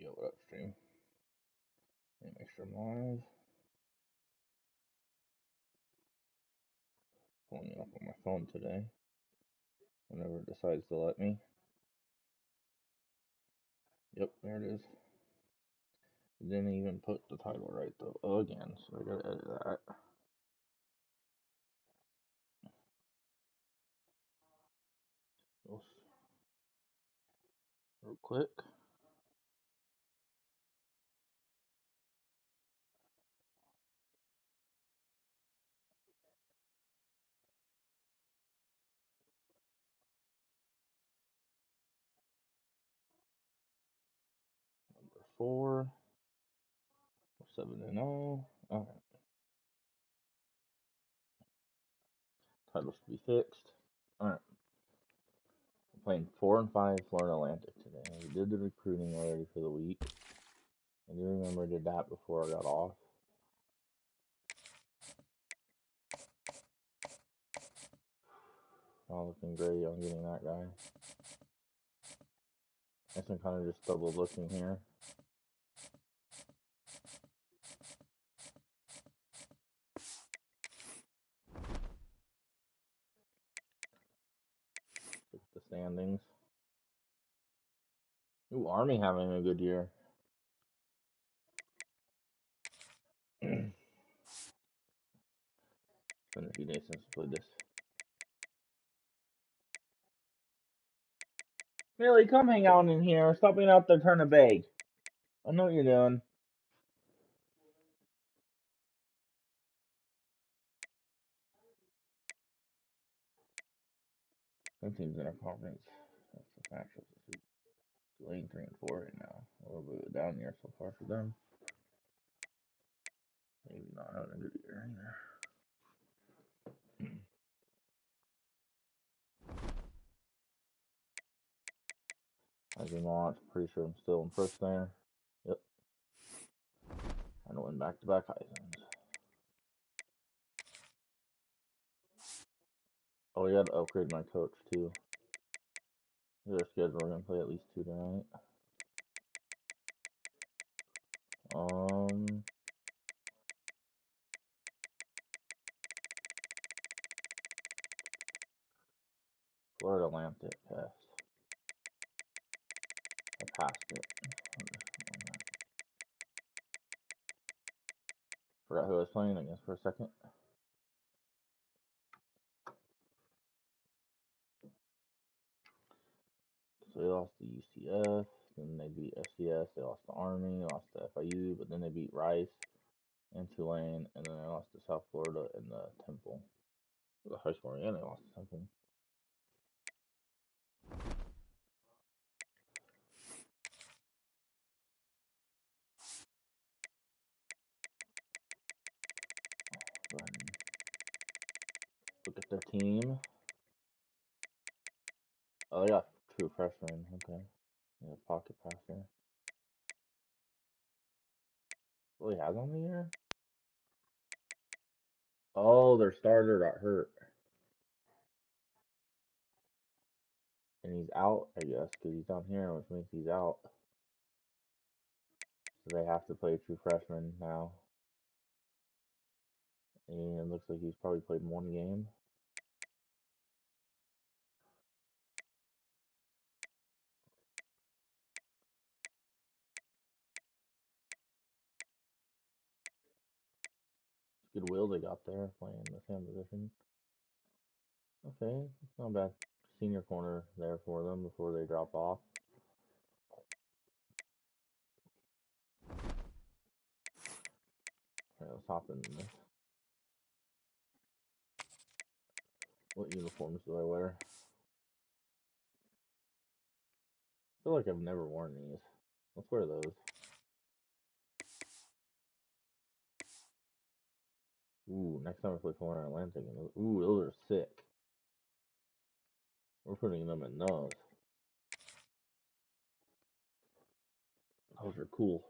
Yo, what up, stream? Let me make sure I'm live. Pulling it up on my phone today. Whenever it decides to let me. Yep, there it is. It didn't even put the title right though again, so I gotta edit that. Real quick. Number 4. 7-0. Alright. Title should be fixed. Alright. We're playing 4 and 5 Florida Atlantic today. We did the recruiting already for the week. I do remember I did that before I got off. All looking great on getting that guy. I guess I'm kind of just double looking here. Look at the standings. Ooh, Army having a good year. It's been a few days since I played this. Millie, come hang out in here. Stop being out there trying to beg. I know what you're doing. Some teams in our conference. That's the matchups this week. Lane 3 and 4 right now. A little bit of a down year so far for them. Maybe not having a good year either. As you launch, pretty sure I'm still in first there. Yep. Trying to win back-to-back Heisman's. Oh, we gotta upgrade my coach too. Their schedule, we're gonna play at least 2 tonight. Florida Atlantic test. I passed it. Forgot who I was playing against for a second. So they lost to UCF, then they beat FCS, they lost to Army, they lost to FIU, but then they beat Rice and Tulane, and then they lost to South Florida and the Temple. The high score, and they lost to Temple. Go ahead and look at their team. Oh, they got true freshmen. Okay. Yeah, pocket passer. What he has on the year? Oh, their starter got hurt. And he's out, I guess, because he's down here, which means he's out. So they have to play true freshman now. And it looks like he's probably played one game. Good will they got there, playing the same position. Okay, it's not bad. Senior corner there for them before they drop off. Okay, let's hop in this. What uniforms do I wear? I feel like I've never worn these. Let's wear those. Ooh, next time I play Florida Atlantic. Ooh, those are sick. We're putting them in those. Those are cool.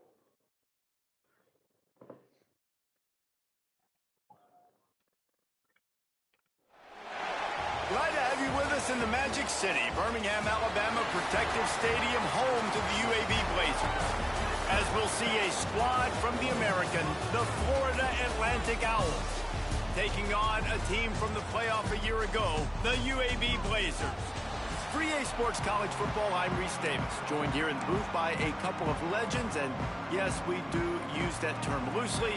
Glad to have you with us in the Magic City, Birmingham, Alabama Protective Stadium, home to the UAB Blazers. see a squad from the American, the Florida Atlantic Owls, taking on a team from the playoff a year ago, the UAB Blazers. For EA Sports College Football, I'm Reese Davis, joined here in the booth by a couple of legends, and yes, we do use that term loosely.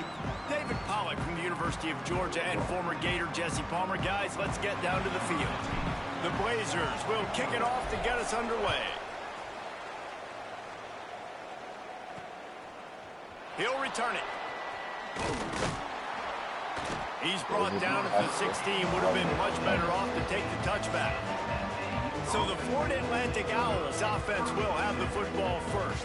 David Pollack from the University of Georgia and former Gator Jesse Palmer. Guys, let's get down to the field. The Blazers will kick it off to get us underway. He'll return it. He's brought down at the 16. Would have been much better off to take the touchback. So the Florida Atlantic Owls offense will have the football first.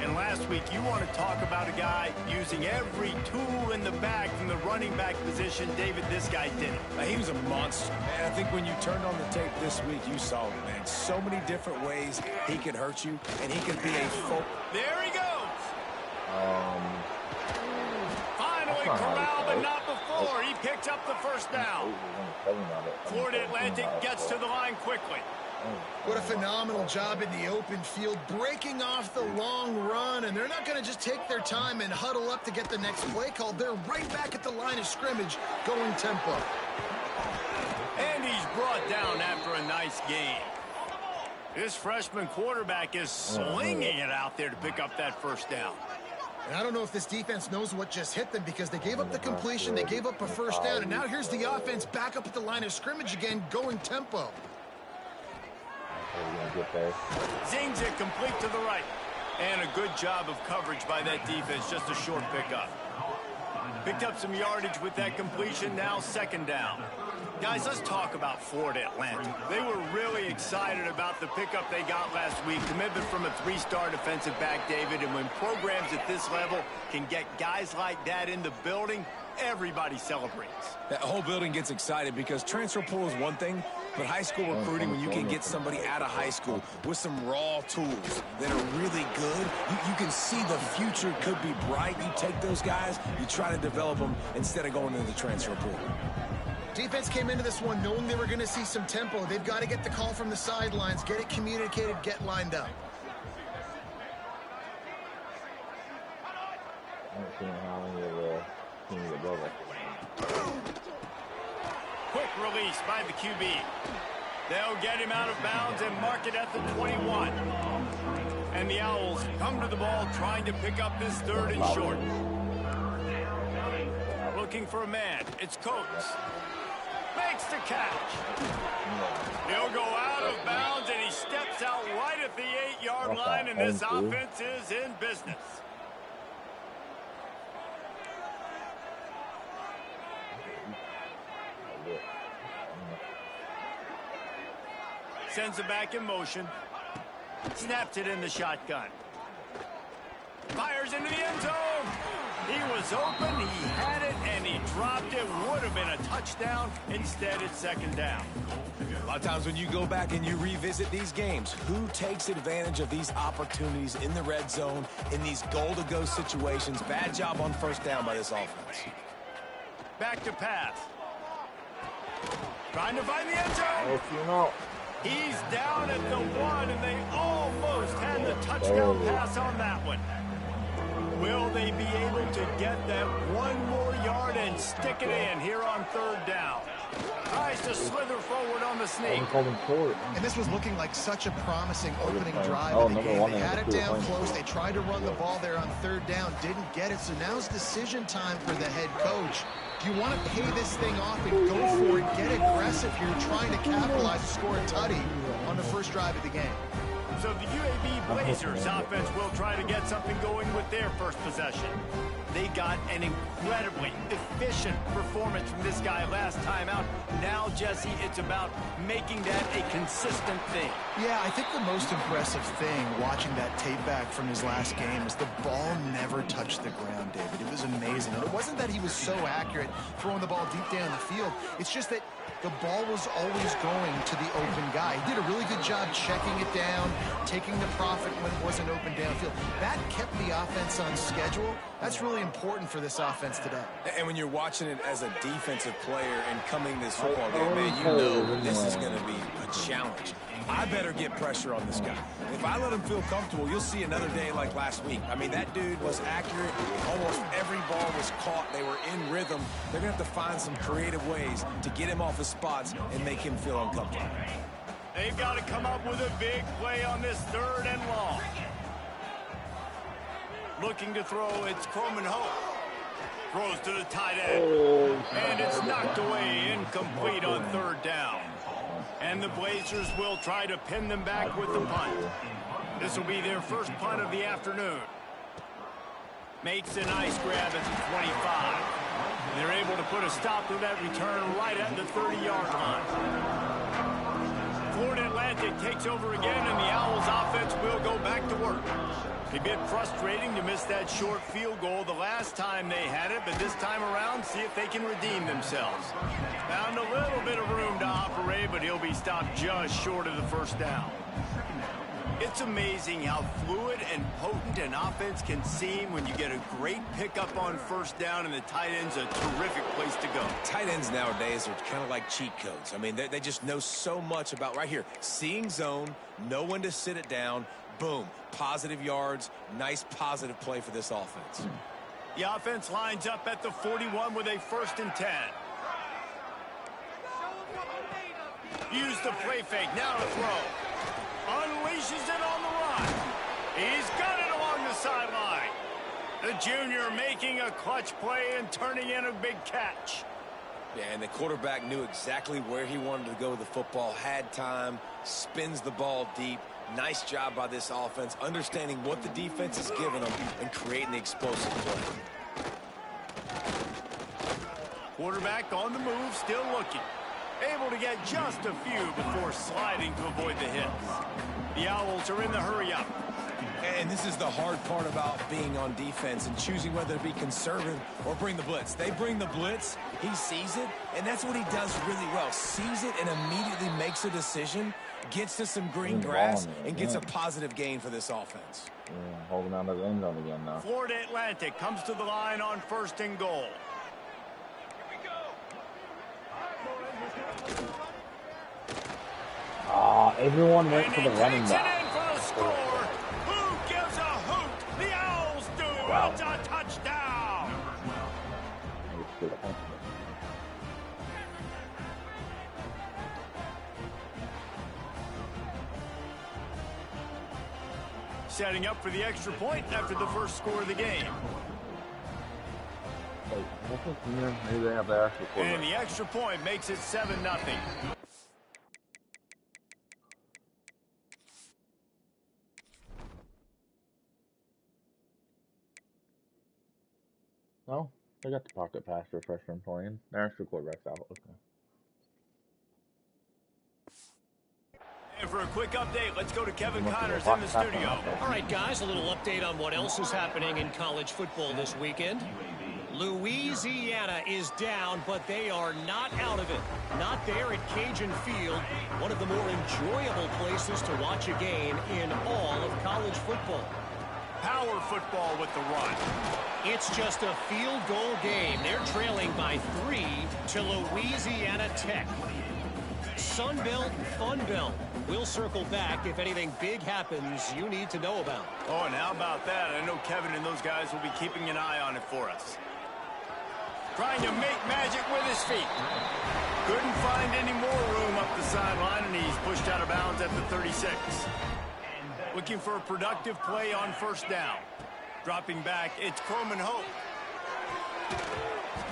And last week, you want to talk about a guy using every tool in the bag from the running back position. David, this guy did it. He was a monster. And I think when you turned on the tape this week, you saw it, man. So many different ways he could hurt you, and he could be a full... There he goes. Finally corralled, but not before. He picks up the first down. Florida Atlantic gets to the line quickly. What a phenomenal job in the open field, breaking off the long run, and they're not going to just take their time and huddle up to get the next play called. They're right back at the line of scrimmage, going tempo. And he's brought down after a nice game. This freshman quarterback is slinging it out there to pick up that first down. And I don't know if this defense knows what just hit them, because they gave up the completion, they gave up a first down, and now here's the offense back up at the line of scrimmage again, going tempo. Zings it complete to the right. And a good job of coverage by that defense, just a short pickup. Picked up some yardage with that completion, now second down. Guys, let's talk about Florida Atlantic. They were really excited about the pickup they got last week. Commitment from a three-star defensive back, David. And when programs at this level can get guys like that in the building, everybody celebrates. That whole building gets excited because transfer pool is one thing, but high school recruiting, when you can get somebody out of high school with some raw tools that are really good, you can see the future could be bright. You take those guys, you try to develop them instead of going into the transfer pool. Defense came into this one knowing they were going to see some tempo. They've got to get the call from the sidelines, get it communicated, get lined up. Quick release by the QB. They'll get him out of bounds and mark it at the 21. And the Owls come to the ball trying to pick up this third and short. Looking for a man. It's Coates. Makes the catch. He'll go out of bounds, and he steps out right at the 8-yard line, and this offense is in business. Sends it back in motion. Snaps it in the shotgun. Fires into the end zone. He was open, he had it, and he dropped it. Would have been a touchdown. Instead, it's second down. A lot of times when you go back and you revisit these games, who takes advantage of these opportunities in the red zone, in these goal-to-go situations? Bad job on first down by this offense. Back to pass. Trying to find the end zone. He's down at the 1, and they almost had the touchdown pass on that one. Will they be able to get that one more yard and stick it in here on third down? Tries to slither forward on the sneak. And this was looking like such a promising opening drive in the game. They had it down close. They tried to run the ball there on third down. Didn't get it. So now's decision time for the head coach. Do you want to pay this thing off and go for it? Get aggressive here, trying to capitalize to score a tutty on the first drive of the game. So the UAB Blazers offense will try to get something going with their first possession. They got an incredibly efficient performance from this guy last time out. Now, Jesse, it's about making that a consistent thing. Yeah, I think the most impressive thing watching that tape back from his last game is the ball never touched the ground, David. It was amazing. And it wasn't that he was so accurate throwing the ball deep down the field. It's just that the ball was always going to the open guy. He did a really good job checking it down, taking the profit when it wasn't open downfield. That kept the offense on schedule. That's really important for this offense today. And when you're watching it as a defensive player and coming this football game, man, you know this is going to be a challenge. I better get pressure on this guy. If I let him feel comfortable, you'll see another day like last week. I mean, that dude was accurate. Almost every ball was caught. They were in rhythm. They're going to have to find some creative ways to get him off his spots and make him feel uncomfortable. They've got to come up with a big play on this 3rd and long. Looking to throw, it's Coleman Hope. Throws to the tight end. And it's knocked away, incomplete on 3rd down. And the Blazers will try to pin them back with the punt. This will be their first punt of the afternoon. Makes a nice grab at the 25. They're able to put a stop to that return right at the 30-yard line. Florida Atlantic takes over again, and the Owls offense will go back to work. A bit frustrating to miss that short field goal the last time they had it, but this time around, see if they can redeem themselves. Found a little bit of room to operate, but he'll be stopped just short of the 1st down. It's amazing how fluid and potent an offense can seem when you get a great pickup on 1st down, and the tight end's a terrific place to go. Tight ends nowadays are kind of like cheat codes. I mean, they just know so much about, right here, seeing zone, know when to sit it down, boom, positive yards, nice positive play for this offense. The offense lines up at the 41 with a 1st and 10. Use the play fake, now to throw. Unleashes it on the run. He's got it along the sideline. The junior making a clutch play and turning in a big catch. Yeah, and the quarterback knew exactly where he wanted to go with the football, had time, spins the ball deep. Nice job by this offense, understanding what the defense is giving them and creating the explosive play. Quarterback on the move, still looking. Able to get just a few before sliding to avoid the hits. The Owls are in the hurry-up. And this is the hard part about being on defense and choosing whether to be conservative or bring the blitz. They bring the blitz, he sees it, and that's what he does really well. Sees it and immediately makes a decision, gets to some green grass, and gets a positive gain for this offense. Yeah, holding on to the end zone again now. Florida Atlantic comes to the line on 1st and goal. Everyone went for the running back. And for the score. Who gives a hoot? The Owls do. Wow. It's a touchdown. Setting up for the extra point after the 1st score of the game. Maybe they have the extra point. And the extra point makes it 7-0. No, they got the pocket pass for freshman playing. Their extra quarterback's out. Okay. And for a quick update, let's go to Kevin Connors in the studio. All right, guys, a little update on what else is happening in college football this weekend. Louisiana is down, but they are not out of it. Not there at Cajun Field, one of the more enjoyable places to watch a game in all of college football. Power football with the run. It's just a field goal game. They're trailing by 3 to Louisiana Tech. Sun Belt, Fun Belt. We'll circle back if anything big happens you need to know about. Oh, and how about that? I know Kevin and those guys will be keeping an eye on it for us. Trying to make magic with his feet. Couldn't find any more room up the sideline, and he's pushed out of bounds at the 36. Looking for a productive play on 1st down. Dropping back, it's Coleman Hope.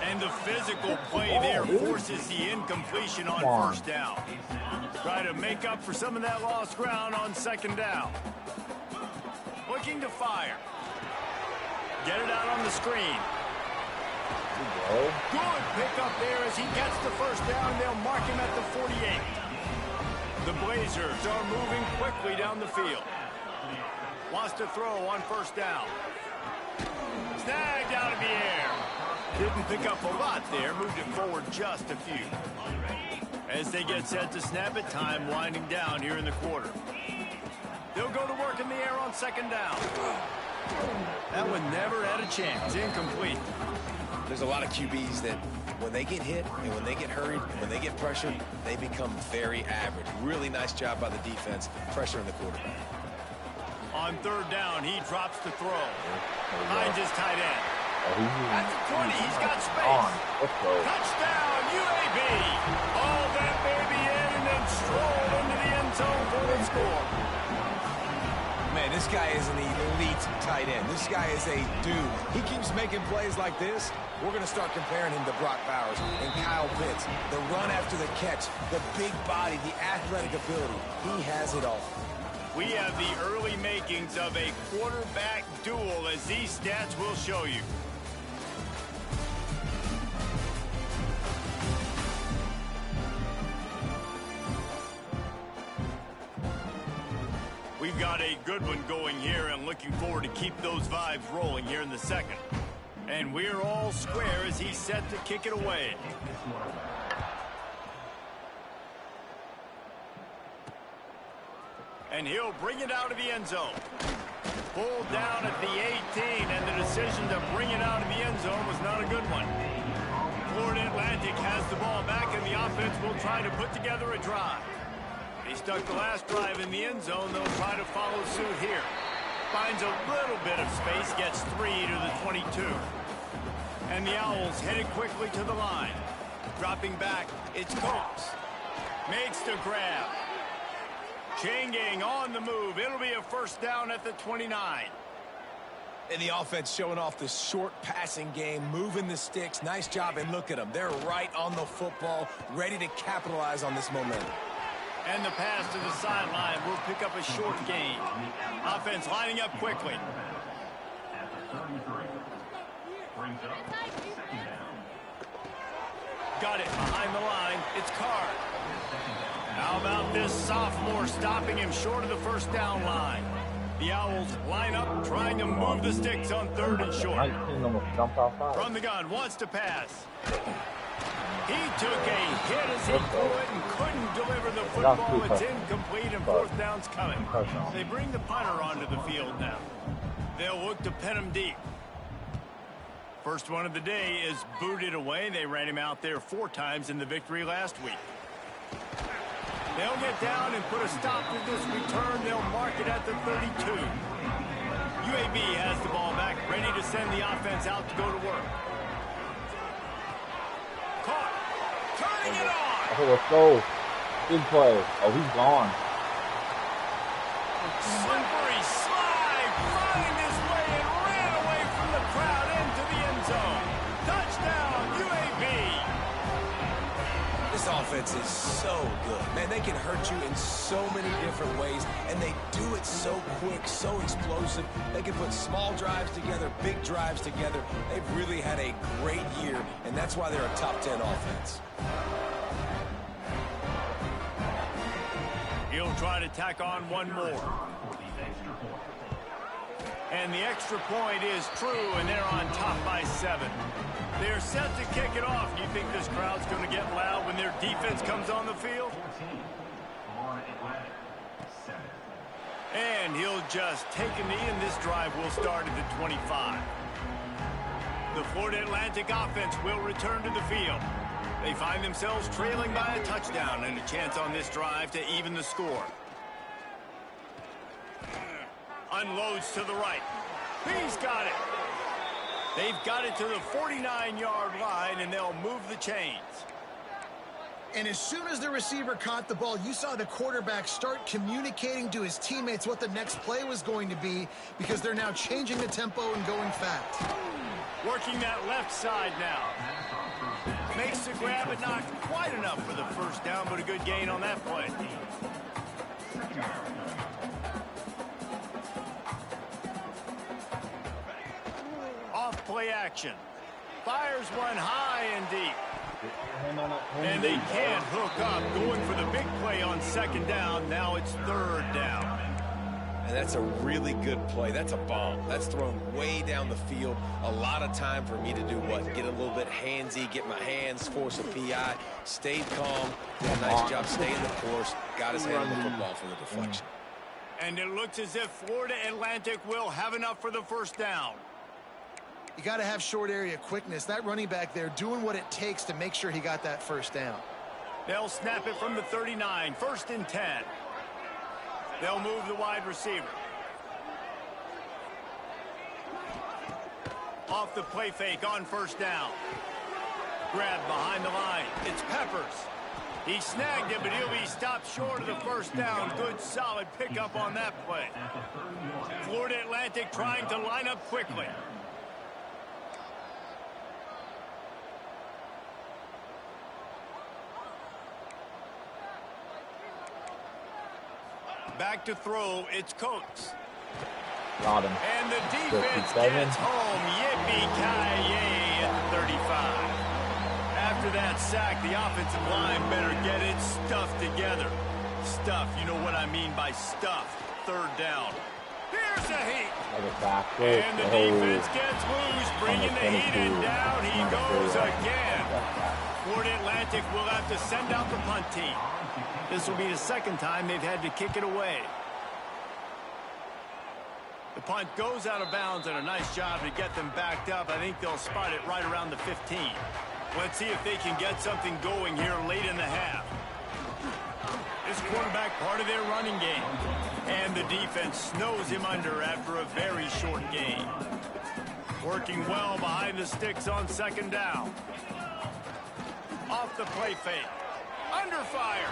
And the physical play there forces the incompletion on 1st down. Try to make up for some of that lost ground on 2nd down. Looking to fire. Get it out on the screen. Good pickup there as he gets the 1st down. They'll mark him at the 48. The Blazers are moving quickly down the field. Wants to throw on 1st down. Snagged out of the air. Didn't pick up a lot there. Moved it forward just a few. As they get set to snap it, time winding down here in the quarter. They'll go to work in the air on 2nd down. That one never had a chance. Incomplete. There's a lot of QBs that when they get hit and when they get hurried and when they get pressured, they become very average. Really nice job by the defense, pressuring the quarterback. On third down, he drops to throw. Finds his tight end. At the 20, he's got space. Touchdown, UAB. Oh, that baby in and then stroll into the end zone for the score. Man, this guy is an elite tight end. This guy is a dude. He keeps making plays like this. We're going to start comparing him to Brock Bowers and Kyle Pitts. The run after the catch, the big body, the athletic ability. He has it all. We have the early makings of a quarterback duel, as these stats will show you. We've got a good one going here, and looking forward to keep those vibes rolling here in the second. And we're all square as he's set to kick it away. And he'll bring it out of the end zone. Pulled down at the 18, and the decision to bring it out of the end zone was not a good one. Florida Atlantic has the ball back, and the offense will try to put together a drive. They stuck the last drive in the end zone. They'll try to follow suit here. Finds a little bit of space, gets 3 to the 22. And the Owls headed quickly to the line. Dropping back, it's Coates. Makes the grab. Changing on the move. It'll be a first down at the 29. And the offense showing off the short passing game, moving the sticks. Nice job, and look at them. They're right on the football, ready to capitalize on this momentum. And the pass to the sideline will pick up a short gain. Offense lining up quickly. Got it behind the line. It's Carr. How about this sophomore stopping him short of the first down line? The Owls line up, trying to move the sticks on third and short. From the gun, wants to pass. He took a hit as he threw it and couldn't deliver the football. It's incomplete, and fourth down's coming. They bring the punter onto the field now. They'll look to pen him deep. First one of the day is booted away. They ran him out there 4 times in the victory last week. They'll get down and put a stop to this return. They'll mark it at the 32. UAB has the ball back, ready to send the offense out to go to work. Caught. Turning it on. Oh, let's go. Big play. Oh, he's gone. Slippery slide. Find his way and ran away from the crowd into the end zone. Touchdown, UAB. This offense is so good. Man, they can hurt you in so many different ways, and they do it so quick, so explosive. They can put small drives together, big drives together. They've really had a great year, and that's why they're a top 10 offense. He'll try to tack on one more. And the extra point is true, and they're on top by 7. They're set to kick it off. Do you think this crowd's going to get loud when their defense comes on the field? And he'll just take a knee, and this drive will start at the 25. The Florida Atlantic offense will return to the field. They find themselves trailing by a touchdown and a chance on this drive to even the score. Unloads to the right. He's got it. They've got it to the 49-yard line, and they'll move the chains. And as soon as the receiver caught the ball, you saw the quarterback start communicating to his teammates what the next play was going to be, because they're now changing the tempo and going fast. Working that left side now. Makes the grab, but not quite enough for the first down, but a good gain on that play. Off play action. Fires one high and deep. And they can't hook up. Going for the big play on second down. Now it's third down. And that's a really good play. That's a bomb. That's thrown way down the field. A lot of time for me to do what? Get a little bit handsy, get my hands, force a PI. Stayed calm, did a nice job staying the course. Got his hand on the football for the deflection. And it looks as if Florida Atlantic will have enough for the first down. You got to have short area quickness. That running back there doing what it takes to make sure he got that first down. They'll snap it from the 39, 1st and 10. They'll move the wide receiver. Off the play fake on 1st down. Grab behind the line. It's Peppers. He snagged it, but he'll be stopped short of the 1st down. Good, solid pickup on that play. Florida Atlantic trying to line up quickly. Back to throw, it's Coates. Got him. And the defense 57. gets home. Yippee-ki-yay at the 35. After that sack, the offensive line better get it stuffed together. Stuffed, you know what I mean by stuffed. 3rd down. Here's a heat. And the defense gets loose, bringing the heat, and down he goes again. Florida Atlantic will have to send out the punt team. This will be the 2nd time they've had to kick it away. The punt goes out of bounds, and a nice job to get them backed up. I think they'll spot it right around the 15. Let's see if they can get something going here late in the half. This quarterback part of their running game. And the defense snows him under after a very short game. Working well behind the sticks on 2nd down. Off the play fake. Under fire.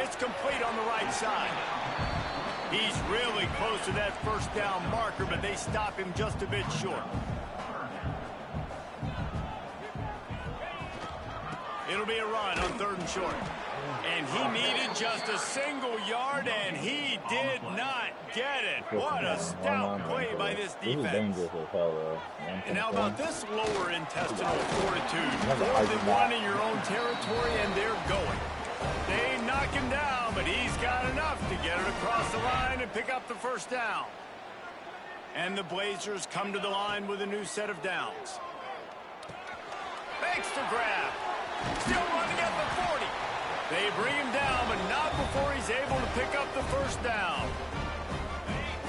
It's complete on the right side. He's really close to that 1st down marker, but they stop him just a bit short. It'll be a run on 3rd and short. And he needed just a single yard, and he did not get it. What a stout play by this defense. And how about this lower intestinal fortitude? 4th and 1 in your own territory, and they're going. They knock him down, but he's got enough to get it across the line and pick up the 1st down. And the Blazers come to the line with a new set of downs. Fakes to grab. Still running at the 40. They bring him down, but not before he's able to pick up the 1st down.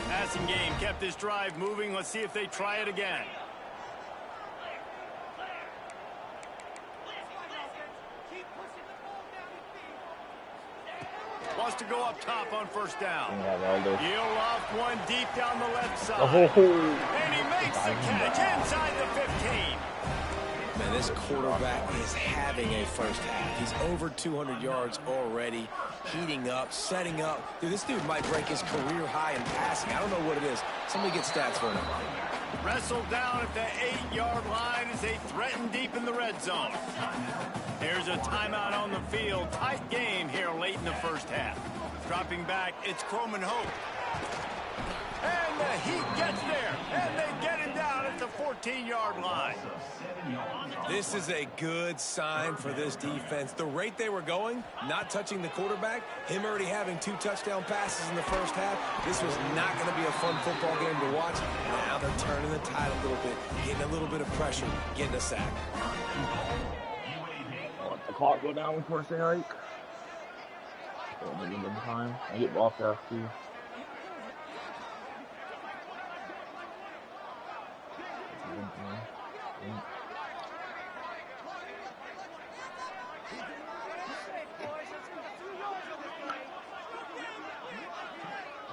Passing game kept this drive moving. Let's see if they try it again. Wants to go up top on 1st down. He'll loft one deep down the left side. And he makes the catch inside the 15. Man, this quarterback is having a 1st half. He's over 200 yards already, heating up, setting up. Dude, this dude might break his career high in passing. I don't know what it is. Somebody get stats for him. Wrestled down at the 8-yard line as they threaten deep in the red zone. Here's a timeout on the field. Tight game here late in the 1st half. Dropping back, it's Croman Hope. And the Heat gets there, and they get him down at the 14-yard line. This is a good sign for this defense. The rate they were going, not touching the quarterback, him already having 2 touchdown passes in the 1st half, this was not going to be a fun football game to watch. Now they're turning the tide a little bit, getting a little bit of pressure, getting a sack. Let the clock go down before I say hike. Time. I get off after you.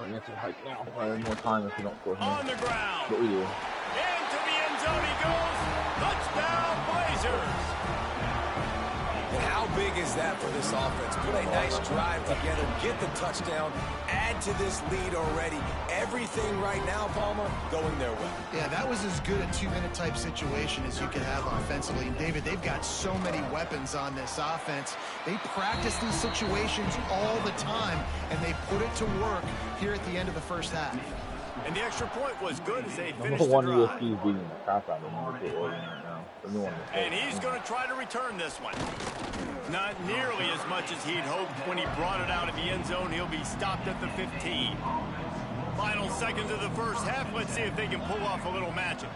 You have to hike now. Probably more time if you don't score. On the ground. What we do. Into the end zone he goes. Touchdown, Blazers. And how big is that for this offense? Put a nice drive together, get the touchdown, add to this lead already. Everything right now, Palmer, going their way. Yeah, that was as good a 2-minute type situation as you could have offensively. And David, they've got so many weapons on this offense. They practice these situations all the time, and they put it to work here at the end of the 1st half. And the extra point was good as they finished Number the 1 drive. USC is beating the crap out of number 2 Oregon right now. And he's going to try to return this one. Not nearly as much as he'd hoped when he brought it out of the end zone. He'll be stopped at the 15. Final seconds of the 1st half. Let's see if they can pull off a little magic.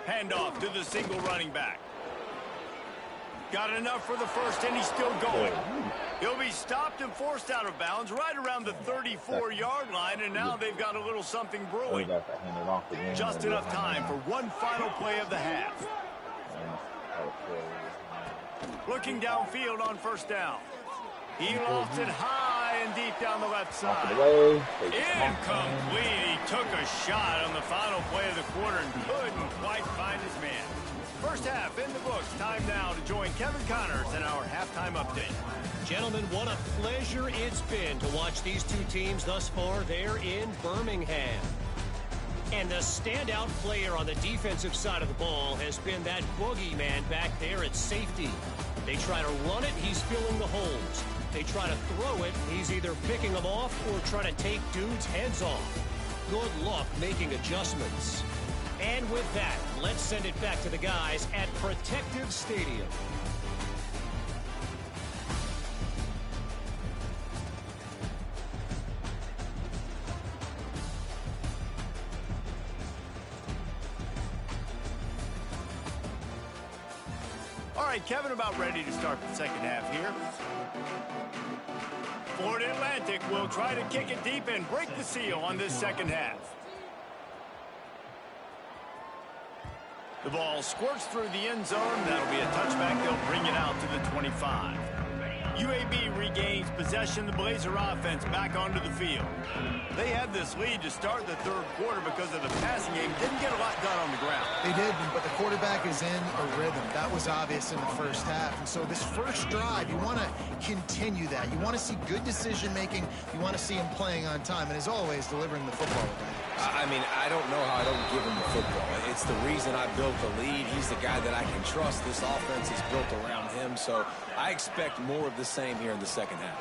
Handoff to the single running back. Got enough for the 1st, and he's still going. He'll be stopped and forced out of bounds right around the 34-yard line, and now they've got a little something brewing. Just enough time for one final play of the half. Looking downfield on first down. He lofts it high and deep down the left side. Incomplete. He took a shot on the final play of the quarter and couldn't quite find his man. First half in the books. Time now to join Kevin Connors in our halftime update. Gentlemen, what a pleasure it's been to watch these two teams thus far there in Birmingham. And the standout player on the defensive side of the ball has been that boogeyman back there at safety. They try to run it, he's filling the holes. They try to throw it, he's either picking them off or trying to take dudes' heads off. Good luck making adjustments. And with that, let's send it back to the guys at Protective Stadium. All right, Kevin, about ready to start the second half here. Florida Atlantic will try to kick it deep and break the seal on this second half. The ball squirts through the end zone. That'll be a touchback. They'll bring it out to the 25. UAB regains possession. The Blazer offense back onto the field. They had this lead to start the third quarter because of the passing game. Didn't get a lot done on the ground. They did, but the quarterback is in a rhythm. That was obvious in the first half. And so this first drive, you want to continue that. You want to see good decision-making. You want to see him playing on time. And as always, delivering the football. I mean, I don't know how I don't give him the football. It's the reason I built the lead. He's the guy that I can trust. This offense is built around him. So I expect more of the same here in the second half.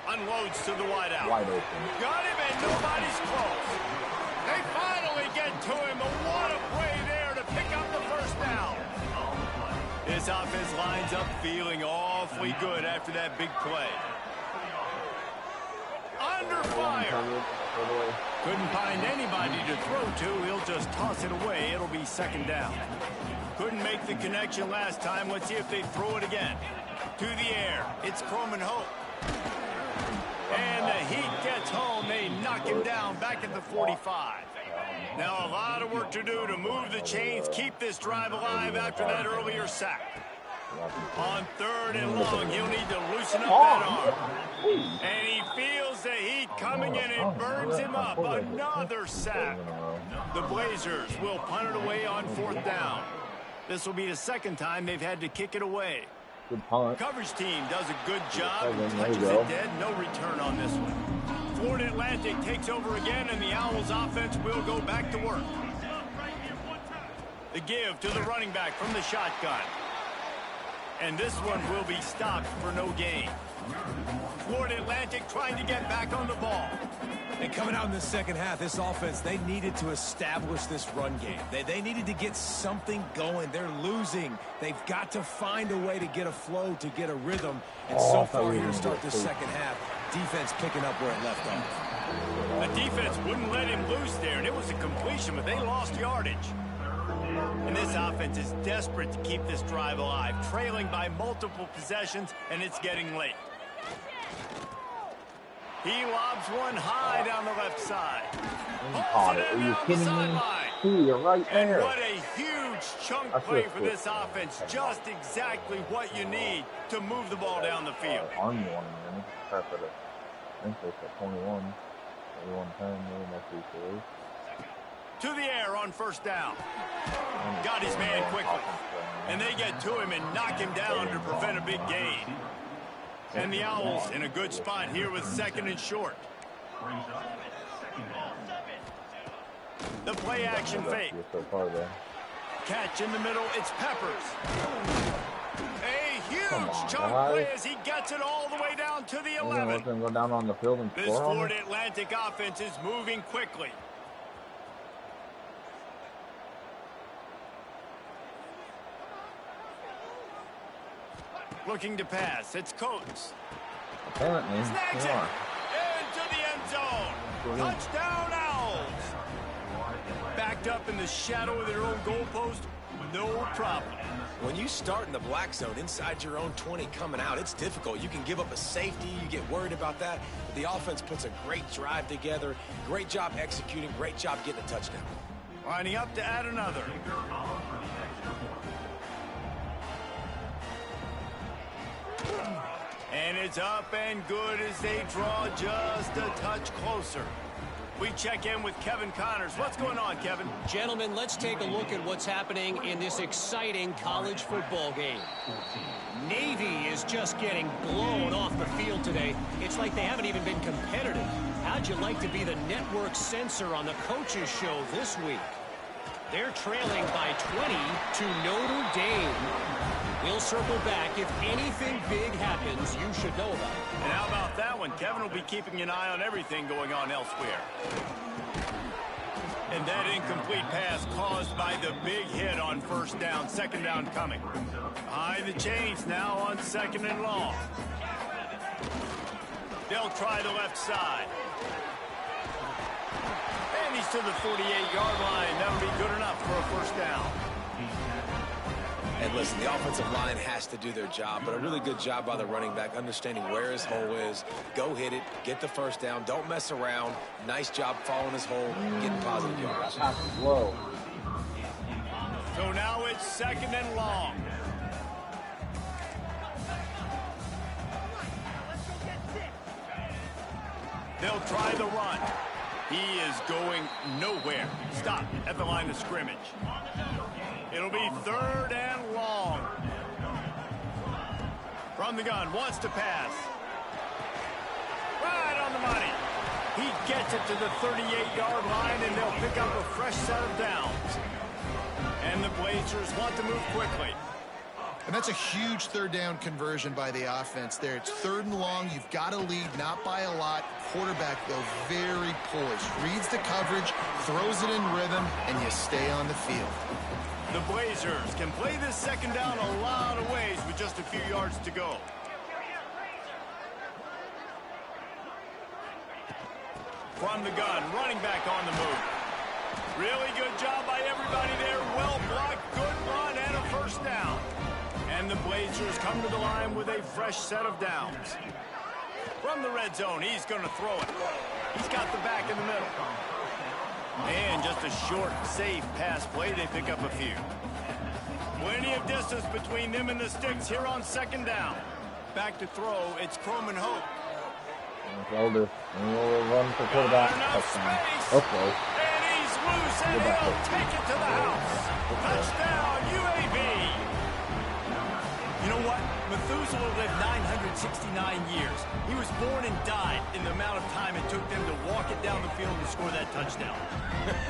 Unloads to the wideout. Wide open. Got him, and nobody's close. They finally get to him. But what a play there to pick up the first down. This offense lines up feeling awfully good after that big play. Under fire. Couldn't find anybody to throw to. He'll just toss it away. It'll be second down. Couldn't make the connection last time. Let's see if they throw it again. To the air. It's Croman Hope. And the Heat gets home. They knock him down back at the 45. Now a lot of work to do to move the chains, keep this drive alive after that earlier sack. On third and long, he'll need to loosen up that arm. And he feels the heat coming in and burns him up. Another sack. The Blazers will punt it away on fourth down. This will be the second time they've had to kick it away. Good punt. Coverage team does a good job. Touches it dead. No return on this one. Florida Atlantic takes over again, and the Owls offense will go back to work. The give to the running back from the shotgun. And this one will be stopped for no gain. Florida Atlantic trying to get back on the ball. And coming out in the second half, this offense, they needed to establish this run game. They needed to get something going. They're losing. They've got to find a way to get a flow, to get a rhythm. And so far here to start this second half, defense picking up where it left off. The defense wouldn't let him loose there, and it was a completion, but they lost yardage. And this offense is desperate to keep this drive alive, trailing by multiple possessions, and it's getting late. He lobs one high down the left side. Are you kidding me? Dude, you're right there. And what a huge chunk play for this offense. Just exactly what you need to move the ball down the field. Army one, man. Crap at it. I think they said 21. 21-10, maybe next week for To the air on first down. Got his man quickly. And they get to him and knock him down to prevent a big gain. And the Owls in a good spot here with second and short. The play action fake. Catch in the middle. It's Peppers. A huge chunk play as he gets it all the way down to the 11. Go down on the field and this Florida Atlantic offense is moving quickly. Looking to pass. It's Coates. Apparently. Snags it. Into the end zone. Touchdown, Owls. Backed up in the shadow of their own goalpost. No problem. When you start in the black zone inside your own 20 coming out, it's difficult. You can give up a safety. You get worried about that. But the offense puts a great drive together. Great job executing. Great job getting a touchdown. Lining up to add another. And it's up and good as they draw just a touch closer. We check in with Kevin Connors. What's going on, Kevin? Gentlemen, let's take a look at what's happening in this exciting college football game. Navy is just getting blown off the field today. It's like they haven't even been competitive. How'd you like to be the network censor on the coaches show this week? They're trailing by 20 to Notre Dame. We'll circle back. If anything big happens, you should know about it. And how about that one? Kevin will be keeping an eye on everything going on elsewhere. And that incomplete pass caused by the big hit on first down. Second down coming. Behind the chains now on second and long. They'll try the left side. And he's to the 48-yard line. That'll be good enough for a first down. And listen, the offensive line has to do their job, but a really good job by the running back, understanding where his hole is. Go hit it, get the first down, don't mess around. Nice job following his hole, getting positive yards. Whoa. So now it's second and long. They'll try the run. He is going nowhere. Stop at the line of scrimmage. It'll be third and long. From the gun, wants to pass. Right on the money. He gets it to the 38-yard line, and they'll pick up a fresh set of downs. And the Blazers want to move quickly. And that's a huge third down conversion by the offense there. It's third and long. You've got to lead, not by a lot. Quarterback, though, very poised. Reads the coverage, throws it in rhythm, and you stay on the field. The Blazers can play this second down a lot of ways with just a few yards to go. From the gun, running back on the move. Really good job by everybody there. Well blocked, good run, and a first down. And the Blazers come to the line with a fresh set of downs. From the red zone, he's going to throw it. He's got the back in the middle. And just a short, safe pass play. They pick up a few. Plenty of distance between them and the sticks here on second down. Back to throw, it's Croman Hope. Elder, and we'll run for quarterback. Touchdown. Okay. And he's loose, and he'll take it to the house. Touchdown, UAB. You know what? Methuselah lived 969 years. He was born and died in the amount of time it took them to walk it down the field and score that touchdown.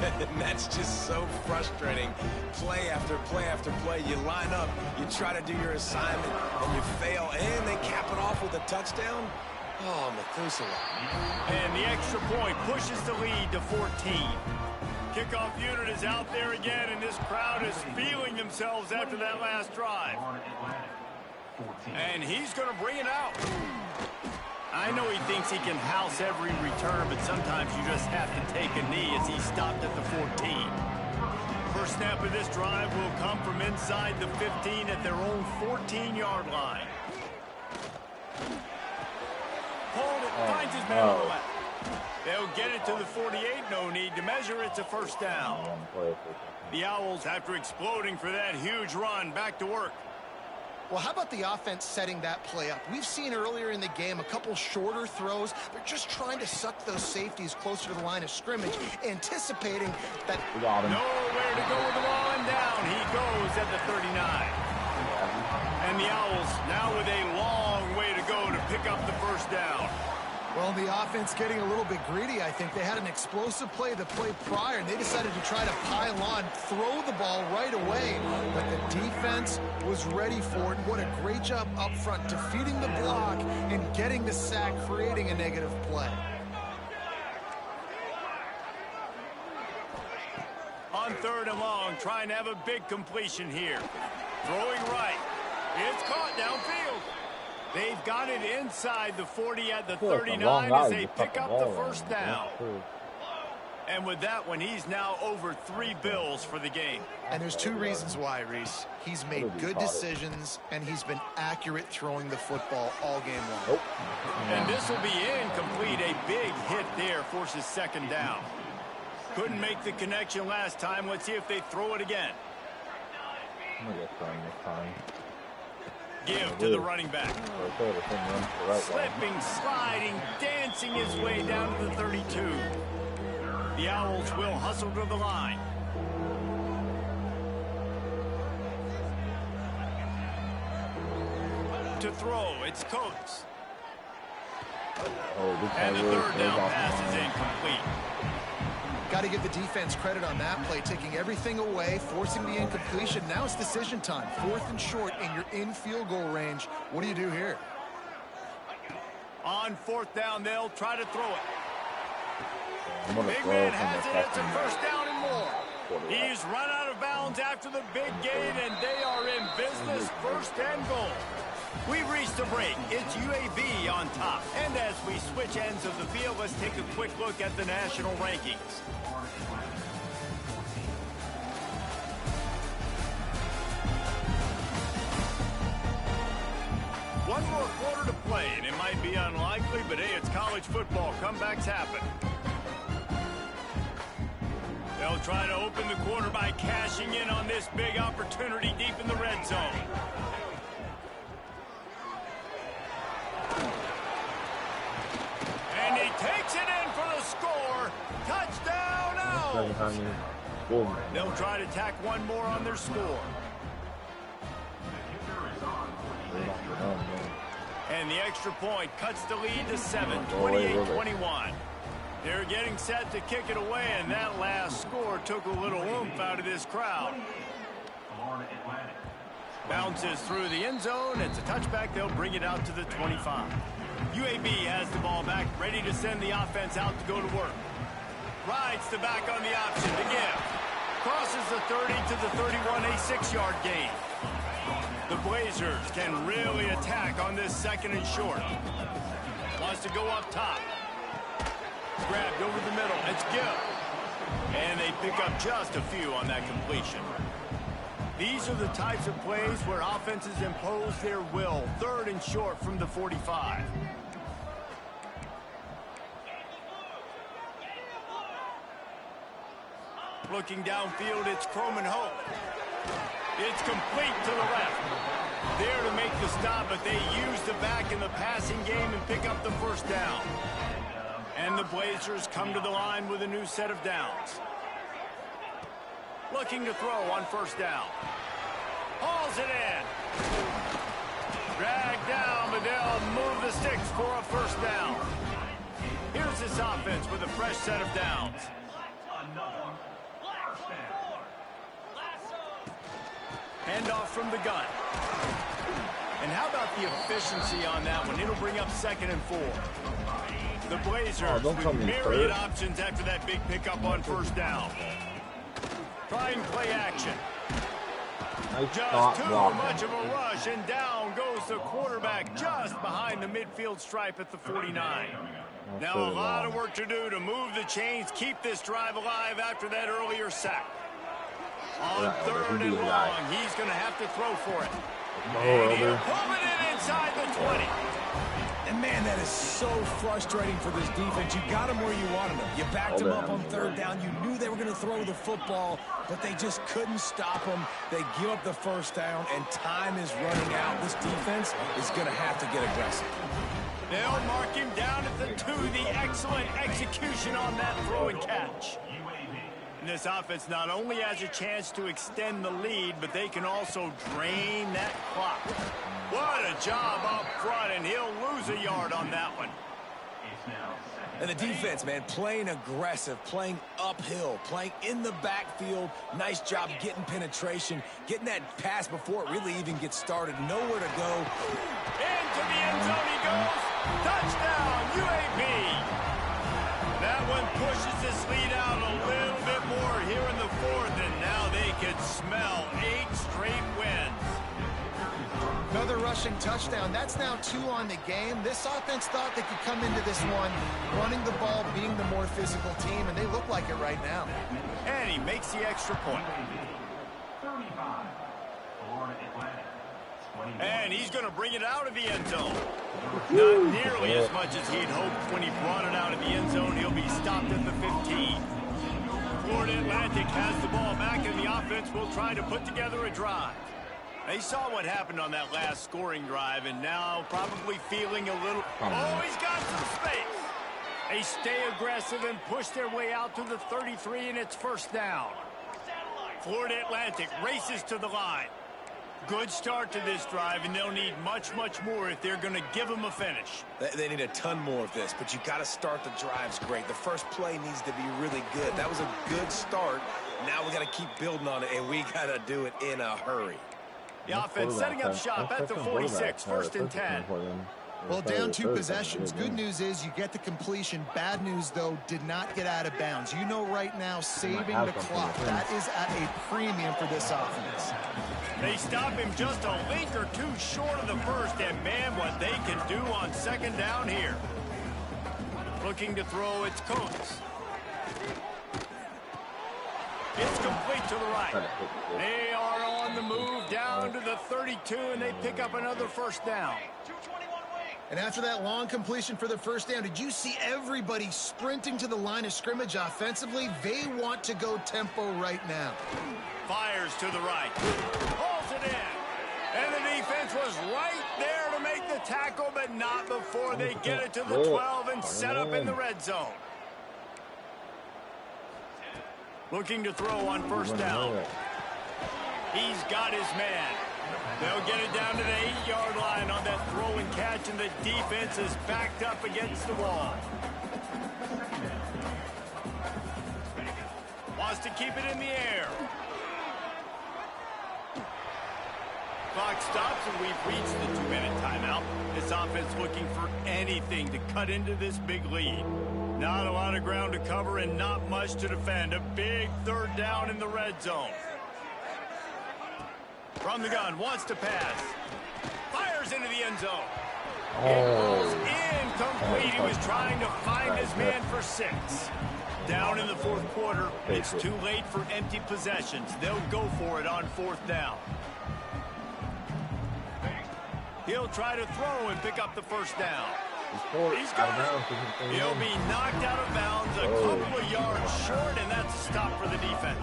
And that's just so frustrating. Play after play after play. You line up, you try to do your assignment, and you fail, and they cap it off with a touchdown. Oh, Methuselah. And the extra point pushes the lead to 14. Kickoff unit is out there again, and this crowd is feeling themselves after that last drive. And he's going to bring it out. I know he thinks he can house every return, but sometimes you just have to take a knee as he stopped at the 14. First snap of this drive will come from inside the 15 at their own 14-yard line. Hold it, finds his man on the left. They'll get it to the 48, no need to measure, it's a first down. The Owls, after exploding for that huge run, back to work. Well, how about the offense setting that play up? We've seen earlier in the game a couple shorter throws. They're just trying to suck those safeties closer to the line of scrimmage, anticipating that... Nowhere to go with the ball, and down he goes at the 39. And the Owls now with a long way to go to pick up the first down. Well, the offense getting a little bit greedy, I think. They had an explosive play the play prior, and they decided to try to pile on, throw the ball right away. But the defense was ready for it. What a great job up front, defeating the block and getting the sack, creating a negative play. On third and long, trying to have a big completion here. Throwing right. It's caught downfield. They've got it inside the 40 at the 39 as they pick up the first down. And with that one, he's now over 3 bills for the game. And there's 2 reasons why, Reese. He's made good decisions, and he's been accurate throwing the football all game long. And this will be incomplete. A big hit there forces 2nd down. Couldn't make the connection last time. Let's see if they throw it again. I'm going to get thrown this time. Give to the running back. Slipping, sliding, dancing his way down to the 32. The Owls will hustle to the line. To throw, it's Coates. And the 3rd down pass is incomplete. Got to give the defense credit on that play, taking everything away, forcing the incompletion. Now it's decision time. 4th and short, and you're in field goal range. What do you do here? On 4th down, they'll try to throw it. Big man has it. It's a 1st down and more. He's run out of bounds after the big gain, and they are in business. 1st and goal. We've reached a break. It's UAB on top. And as we switch ends of the field, let's take a quick look at the national rankings. One more quarter to play, and it might be unlikely, but hey, it's college football. Comebacks happen. They'll try to open the quarter by cashing in on this big opportunity deep in the red zone. And he takes it in for the score. Touchdown, Owls! They'll try to tack one more on their score. And the extra point cuts the lead to 7, 28-21. They're getting set to kick it away, and that last score took a little oomph out of this crowd. Bounces through the end zone. It's a touchback. They'll bring it out to the 25. UAB has the ball back, ready to send the offense out to go to work. Rides the back on the option to give. Crosses the 30 to the 31, a 6-yard gain. The Blazers can really attack on this 2nd and short. Wants to go up top. Grabbed over the middle. It's Gill. And they pick up just a few on that completion. These are the types of plays where offenses impose their will. 3rd and short from the 45. Looking downfield, it's Croman Hope. It's complete to the left. There to make the stop, but they use the back in the passing game and pick up the 1st down. And the Blazers come to the line with a new set of downs. Looking to throw on 1st down. Hauls it in. Dragged down, but they'll move the sticks for a 1st down. Here's this offense with a fresh set of downs. Handoff from the gun. And how about the efficiency on that one? It'll bring up 2nd and 4. The Blazers with myriad options after that big pickup on 1st down. Trying play action. Just too much of a rush, and down goes the quarterback just behind the midfield stripe at the 49. Now a lot of work to do to move the chains, keep this drive alive after that earlier sack. On 3rd and long, he's going to have to throw for it. And he'll pull it in inside the 20. And man, that is so frustrating for this defense. You got them where you wanted them. You backed them up on 3rd down. You knew they were going to throw the football, but they just couldn't stop them. They give up the 1st down, and time is running out. This defense is going to have to get aggressive. They'll mark him down at the 2. The excellent execution on that throw and catch. And this offense not only has a chance to extend the lead, but they can also drain that clock. What a job up front, and he'll lose a yard on that one. And the defense, man, playing aggressive, playing uphill, playing in the backfield. Nice job getting penetration, getting that pass before it really even gets started. Nowhere to go. Into the end zone he goes. Touchdown, UAB. That one pushes this lead out a little bit more here in the 4th, and now they can smell 8 straight wins. Another rush rushing touchdown. That's now 2 on the game. This offense thought they could come into this one running the ball, being the more physical team, and they look like it right now. And he makes the extra point. And he's going to bring it out of the end zone. Not nearly as much as he'd hoped when he brought it out of the end zone. He'll be stopped at the 15. Florida Atlantic has the ball back, and the offense will try to put together a drive. They saw what happened on that last scoring drive, and now probably feeling a little... Oh, he's got some space. They stay aggressive and push their way out to the 33, and it's first down. Florida Atlantic races to the line. Good start to this drive, and they'll need much, much more if they're going to give them a finish. They need a ton more of this, but you got to start the drives great. The first play needs to be really good. That was a good start. Now we got to keep building on it, and we got to do it in a hurry. The offense setting up shop at the 46, first and 10. Well, down 2 possessions. Good news is you get the completion. Bad news, though, did not get out of bounds. You know right now, saving the clock, that is at a premium for this offense. They stop him just a link or 2 short of the first, and man, what they can do on second down here. Looking to throw, it's Coates. It's complete to the right. They are on the move down to the 32, and they pick up another first down. And after that long completion for the first down, did you see everybody sprinting to the line of scrimmage offensively? They want to go tempo right now. Fires to the right. Pulls it in. And the defense was right there to make the tackle, but not before they get it to the 12 and set up in the red zone. Looking to throw on first down. He's got his man. They'll get it down to the 8-yard line on that throw and catch, and the defense is backed up against the wall. Wants to keep it in the air. Clock stops, and we've reached the 2-minute timeout. This offense looking for anything to cut into this big lead. Not a lot of ground to cover and not much to defend. A big third down in the red zone. From the gun, wants to pass. Fires into the end zone. It rolls incomplete. He was trying to find his man for 6. Down in the 4th quarter. It's too late for empty possessions. They'll go for it on 4th down. He'll try to throw and pick up the first down. He's got it. He'll be knocked out of bounds a couple of yards short, and that's a stop for the defense.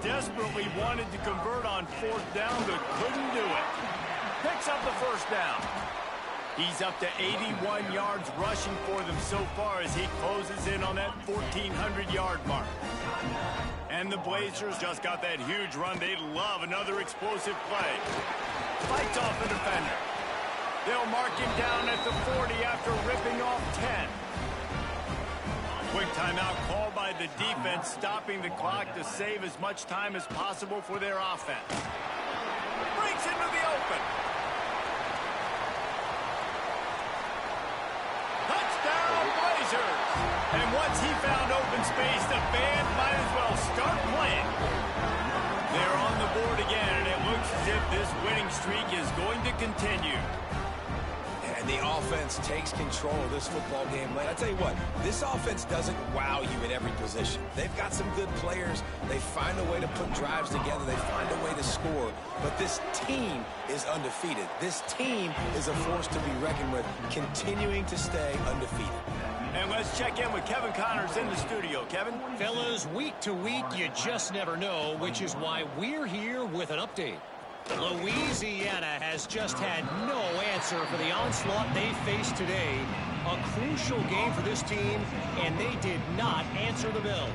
Desperately wanted to convert on 4th down, but couldn't do it. Picks up the first down. He's up to 81 yards rushing for them so far as he closes in on that 1,400-yard mark. And the Blazers just got that huge run. They love another explosive play. Fights off the defender. They'll mark him down at the 40 after ripping off 10. Quick timeout called by the defense, stopping the clock to save as much time as possible for their offense. Breaks into the open. Touchdown, Blazers! And once he found open space, the band might as well start playing. They're on the board again, and it looks as if this winning streak is going to continue. And the offense takes control of this football game. I tell you what, this offense doesn't wow you in every position. They've got some good players. They find a way to put drives together. They find a way to score. But this team is undefeated. This team is a force to be reckoned with, continuing to stay undefeated. And let's check in with Kevin Connors in the studio. Kevin? Fellas, week to week, you just never know, which is why we're here with an update. Louisiana has just had no answer for the onslaught they faced today. A crucial game for this team, and they did not answer the bell.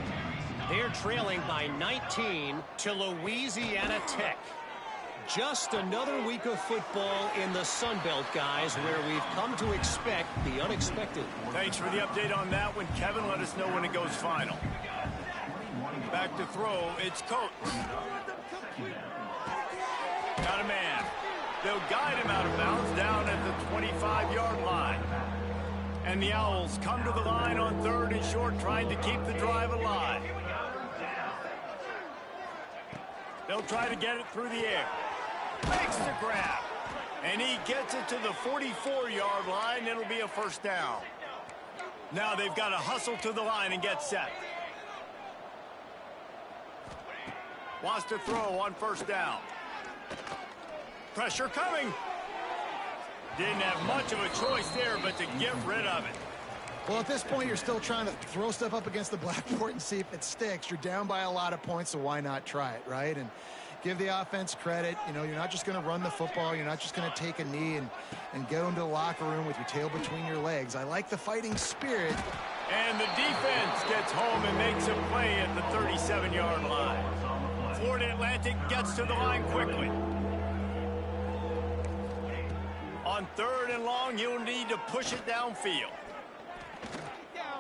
They're trailing by 19 to Louisiana Tech. Just another week of football in the Sun Belt, guys, where we've come to expect the unexpected. Thanks for the update on that one, Kevin. Let us know when it goes final. Back to throw, it's Coates. Got a man. They'll guide him out of bounds down at the 25-yard line. And the Owls come to the line on 3rd and short, trying to keep the drive alive. They'll try to get it through the air. Makes the grab. And he gets it to the 44-yard line. It'll be a first down. Now they've got to hustle to the line and get set. Wants to throw on first down. Pressure coming. Didn't have much of a choice there, but to get rid of it. Well, at this point, you're still trying to throw stuff up against the blackboard and see if it sticks. You're down by a lot of points, so why not try it, right? And give the offense credit. You know, you're not just going to run the football. You're not just going to take a knee and go into the locker room with your tail between your legs. I like the fighting spirit. And the defense gets home and makes a play at the 37-yard line. Florida Atlantic gets to the line quickly. On 3rd and long, you'll need to push it downfield.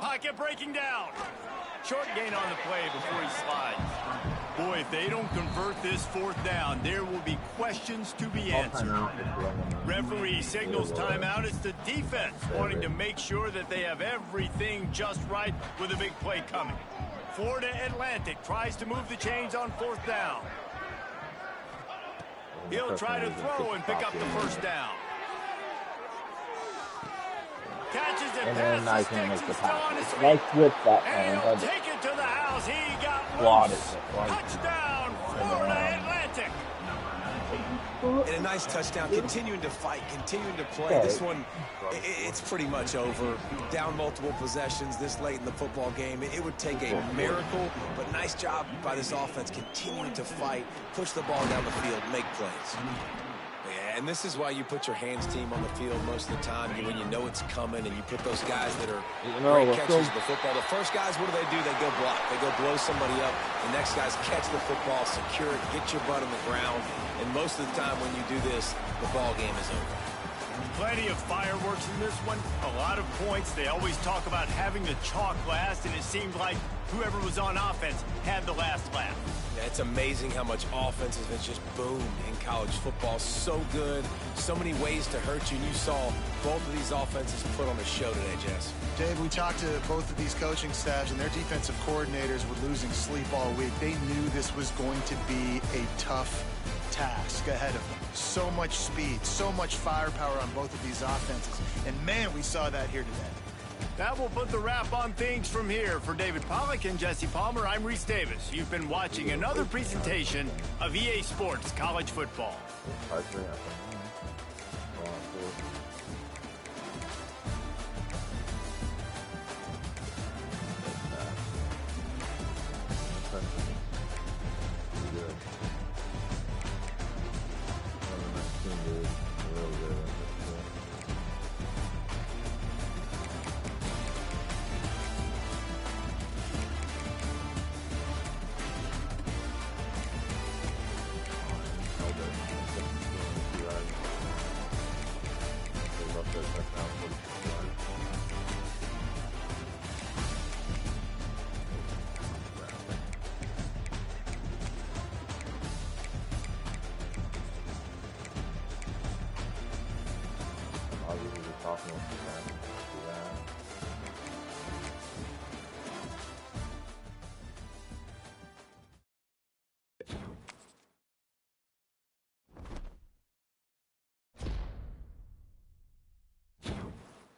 Pocket breaking down. Short gain on the play before he slides. Boy, if they don't convert this 4th down, there will be questions to be answered. Referee signals timeout. It's the defense wanting to make sure that they have everything just right with a big play coming. Florida Atlantic tries to move the chains on 4th down. He'll try to throw and pick up the first down. Catches it, And then I passes, can make sticks, the and still on his pass. feet. Nice with that And one. he'll take it to the house. He got Blotted loose. it. Touchdown, Florida Atlantic. And a nice touchdown, continuing to fight, continuing to play. This one, it's pretty much over. Down multiple possessions this late in the football game. It would take a miracle, but nice job by this offense continuing to fight, push the ball down the field, make plays. Yeah, and this is why you put your hands team on the field most of the time when you know it's coming, and you put those guys that are great catchers of the football. The first guys, what do? They go block. They go blow somebody up. The next guys catch the football, secure it, get your butt on the ground. And most of the time when you do this, the ball game is over. Plenty of fireworks in this one. A lot of points. They always talk about having the chalk last, and it seemed like whoever was on offense had the last laugh. Yeah, it's amazing how much offense has just boomed in college football. So good. So many ways to hurt you. And you saw both of these offenses put on a show today, Jess. Dave, we talked to both of these coaching staffs, and their defensive coordinators were losing sleep all week. They knew this was going to be a tough task ahead of them. So much speed, so much firepower on both of these offenses. And, man, we saw that here today. That will put the wrap on things from here. For David Pollack and Jesse Palmer, I'm Reese Davis. You've been watching another presentation of EA Sports College Football.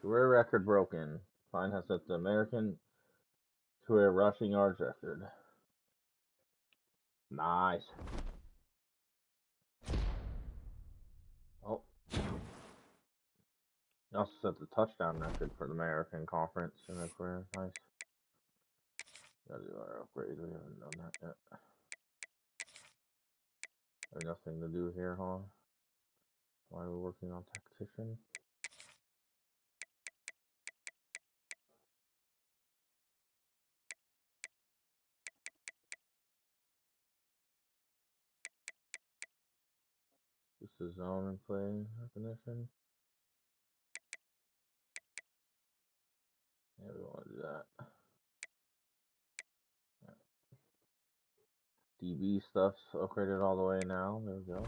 Career record broken. Fine has set the American career rushing yards record. Nice. Oh. He also set the touchdown record for the American Conference in their career. Nice. Gotta do our upgrade. We haven't done that yet. There's nothing to do here, huh? Why are we working on tactician? This is zone and play recognition. Yeah, we want to do that. DB stuff's upgraded all the way now. There we go.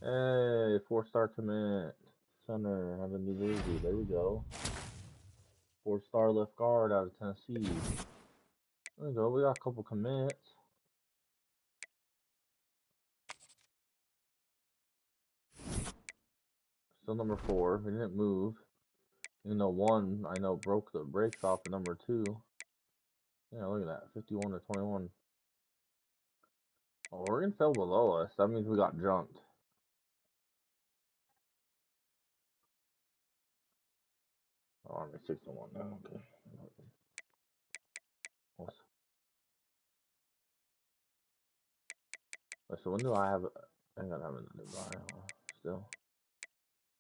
Hey, 4-star commit. center out of New Jersey. There we go. 4-star left guard out of Tennessee. There we go. We got a couple commits. Still number 4. We didn't move. Even though 1, I know, broke the brakes off of number 2. Yeah, look at that. 51 to 21. Oh, Oregon fell below us. That means we got jumped. Oh, Army 6 to 1 now. Okay. So when do I have? I gotta have another buy still.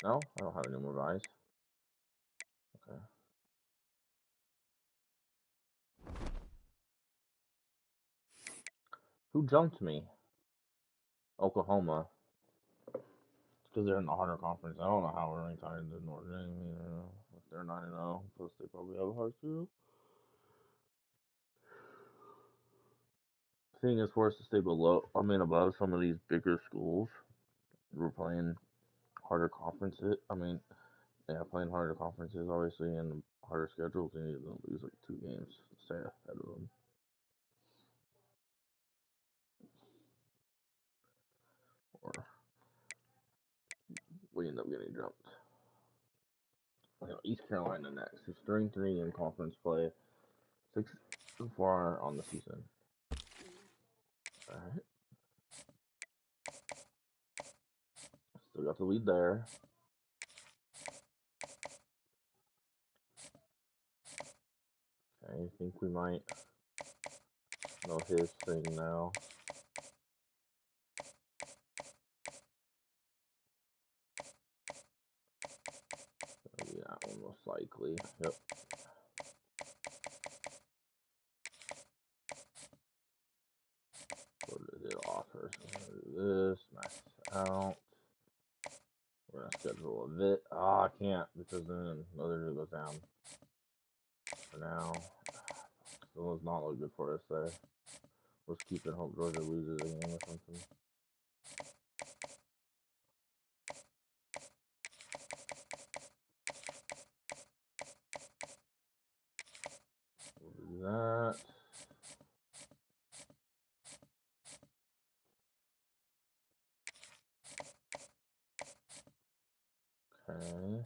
No, I don't have any more buys. Okay. Who jumped me? Oklahoma. Because they're in the harder conference. I don't know how we're ranked higher than Notre Dame. If they're 9-0, plus they probably have a hard schedule. I think it's worse to stay below. I mean, above some of these bigger schools. We're playing harder conferences. I mean, yeah, playing harder conferences, obviously, and harder schedules. You need to lose like 2 games to stay ahead of them. Or we end up getting jumped. East Carolina next. It's 3-3 in conference play. 6 so far on the season. Alright. Still got the lead there. Okay, I think we might know his thing now. Maybe that one most likely. Yep. What did it offer? So we're gonna do this, max out. We're gonna schedule a bit. Oh, I can't because then another dude goes down. For now. Still does not look good for us there. We're just keeping hope Georgia loses a game or something. We'll do that. Okay.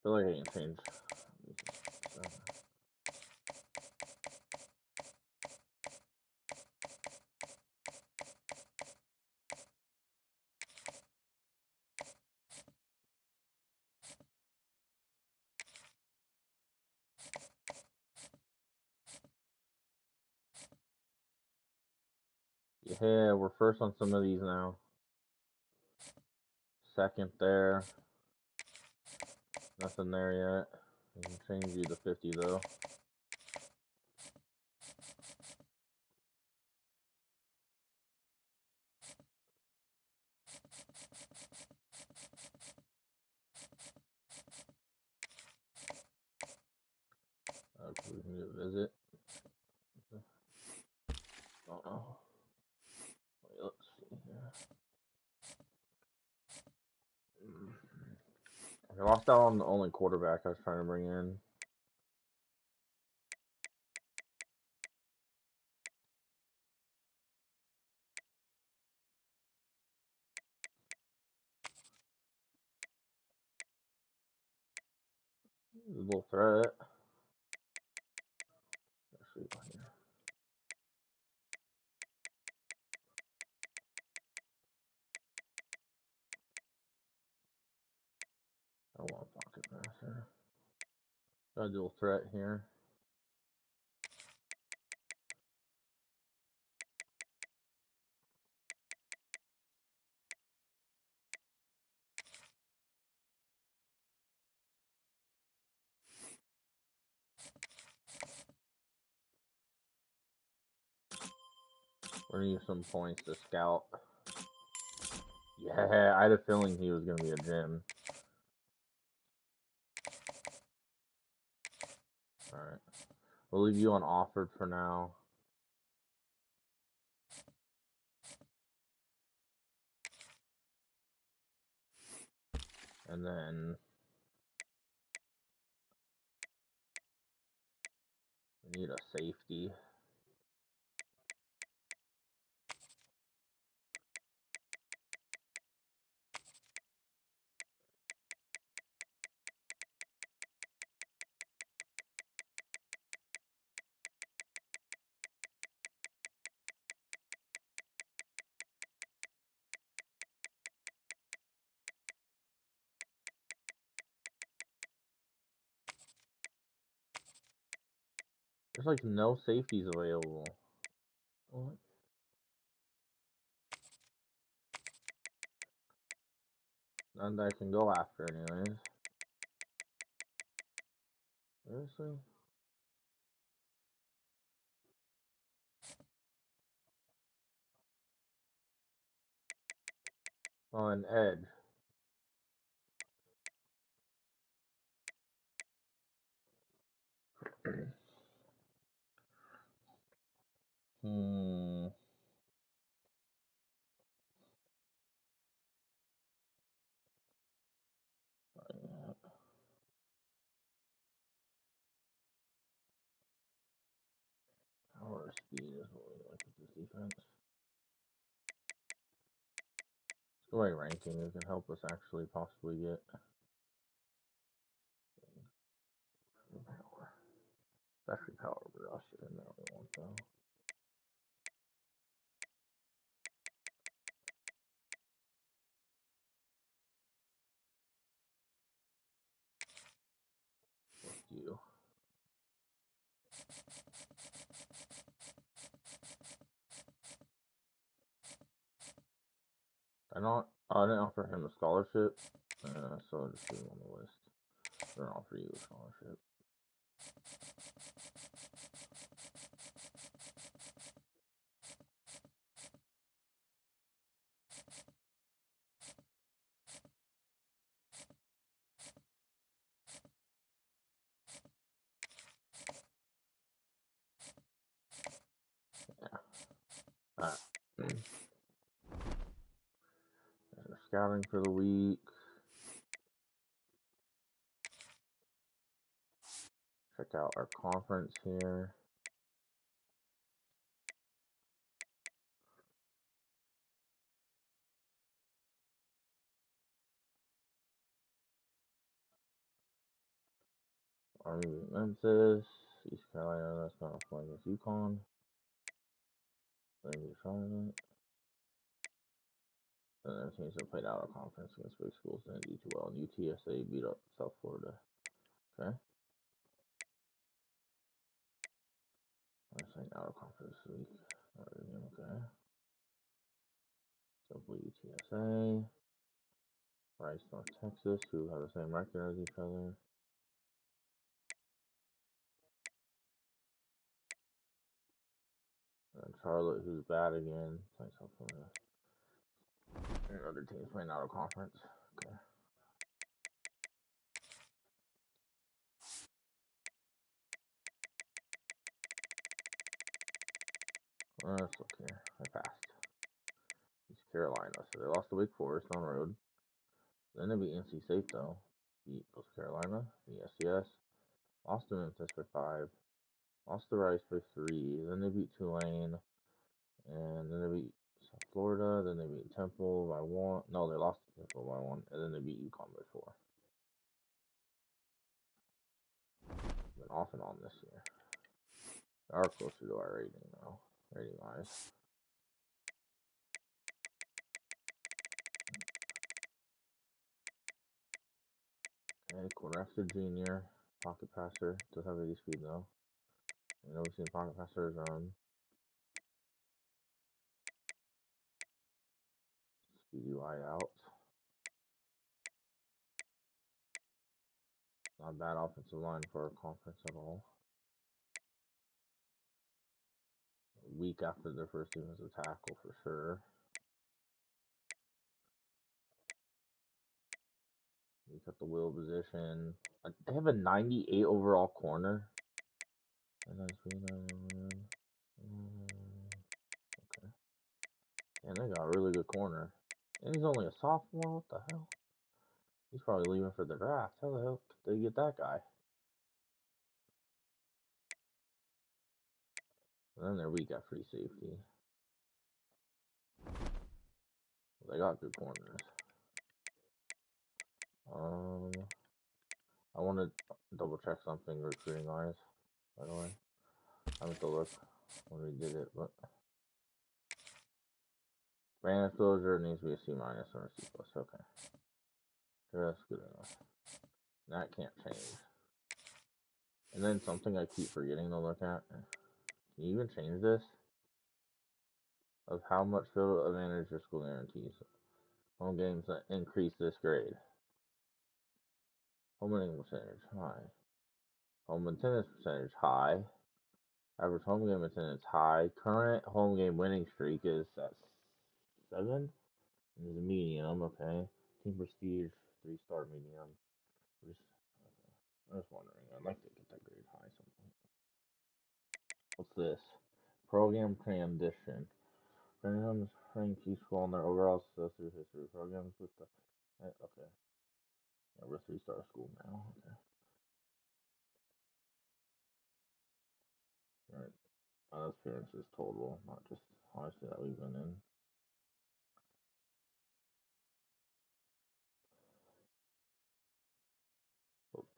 I feel like I can change. Yeah, we're first on some of these now. Second there. Nothing there yet. I can change you to 50 though. Okay, we can do a visit. Don't know. Wait, let's see here. I lost out on the only quarterback I was trying to bring in. A little threat. Let's see here. I want a pocket passer. Got a dual threat here. We're gonna use some points to scout. Yeah, I had a feeling he was gonna be a gem. Alright. We'll leave you on offered for now. And then we need a safety. There's like no safeties available. What? None that I can go after anyways. Seriously? Oh, an edge. Hmm. Power speed is what we like with this defense. Let's go by ranking. It can help us actually possibly get power. Especially power rusher in that we want though. Let's do. I didn't offer him a scholarship, so I'll just put him on the list. I didn't offer you a scholarship. Yeah. Alright. Scouting for the week. Check out our conference here. Army beat Memphis. East Carolina, that's not fun against UConn. Then beat Charlotte. And then teams that played out of conference against big schools didn't do too well. And UTSA beat up South Florida. Okay. I'm saying out of conference this week. Okay. Simply UTSA. Rice, North Texas, who have the same record as each other. And Charlotte, who's bad again, playing South Florida. And other teams playing out of conference. Okay. Let's look here. I passed. East Carolina. So they lost to Wake Forest on the road. Then they beat NC State though. Beat Coast Carolina. Beat SCS. Lost to Memphis for 5. Lost to Rice for 3. Then they beat Tulane. And then they beat South Florida. Then they beat Temple by 1. No, they lost to Temple by 1. And then they beat UConn by 4. Been off and on this year. They are closer to our rating though. Rating wise. Okay, quarterback's a junior. Pocket passer. Does have 80 speed though. You know, we've seen pocket passers run. Speedy wide out. Not bad offensive line for our conference at all. week after their first defensive tackle for sure. We got the wheel position. They have a 98 overall corner. Okay. And they got a really good corner. And he's only a sophomore? What the hell? He's probably leaving for the draft. How the hell did they get that guy? And then they're weak at free safety. They got good corners. I want to double check something recruiting wise, by the way. I meant to look when we did it, but brand exposure needs to be a C- or a C+. Okay. That's good enough. That can't change. And then something I keep forgetting to look at. Can you even change this? Of how much field advantage your school guarantees. Home games that increase this grade. Home winning percentage, high. Home attendance percentage, high. Average home game attendance, high. Current home game winning streak is at 7. This is a medium, okay. Team prestige, 3-star medium. I'm just wondering. I'd like to get that grade high sometime. What's this? Program transition. Programs rank each school on their overall success through history. Programs with the okay. Yeah, we're a 3-star school now. Okay. Alright. That's appearances total, not just obviously that we've been in.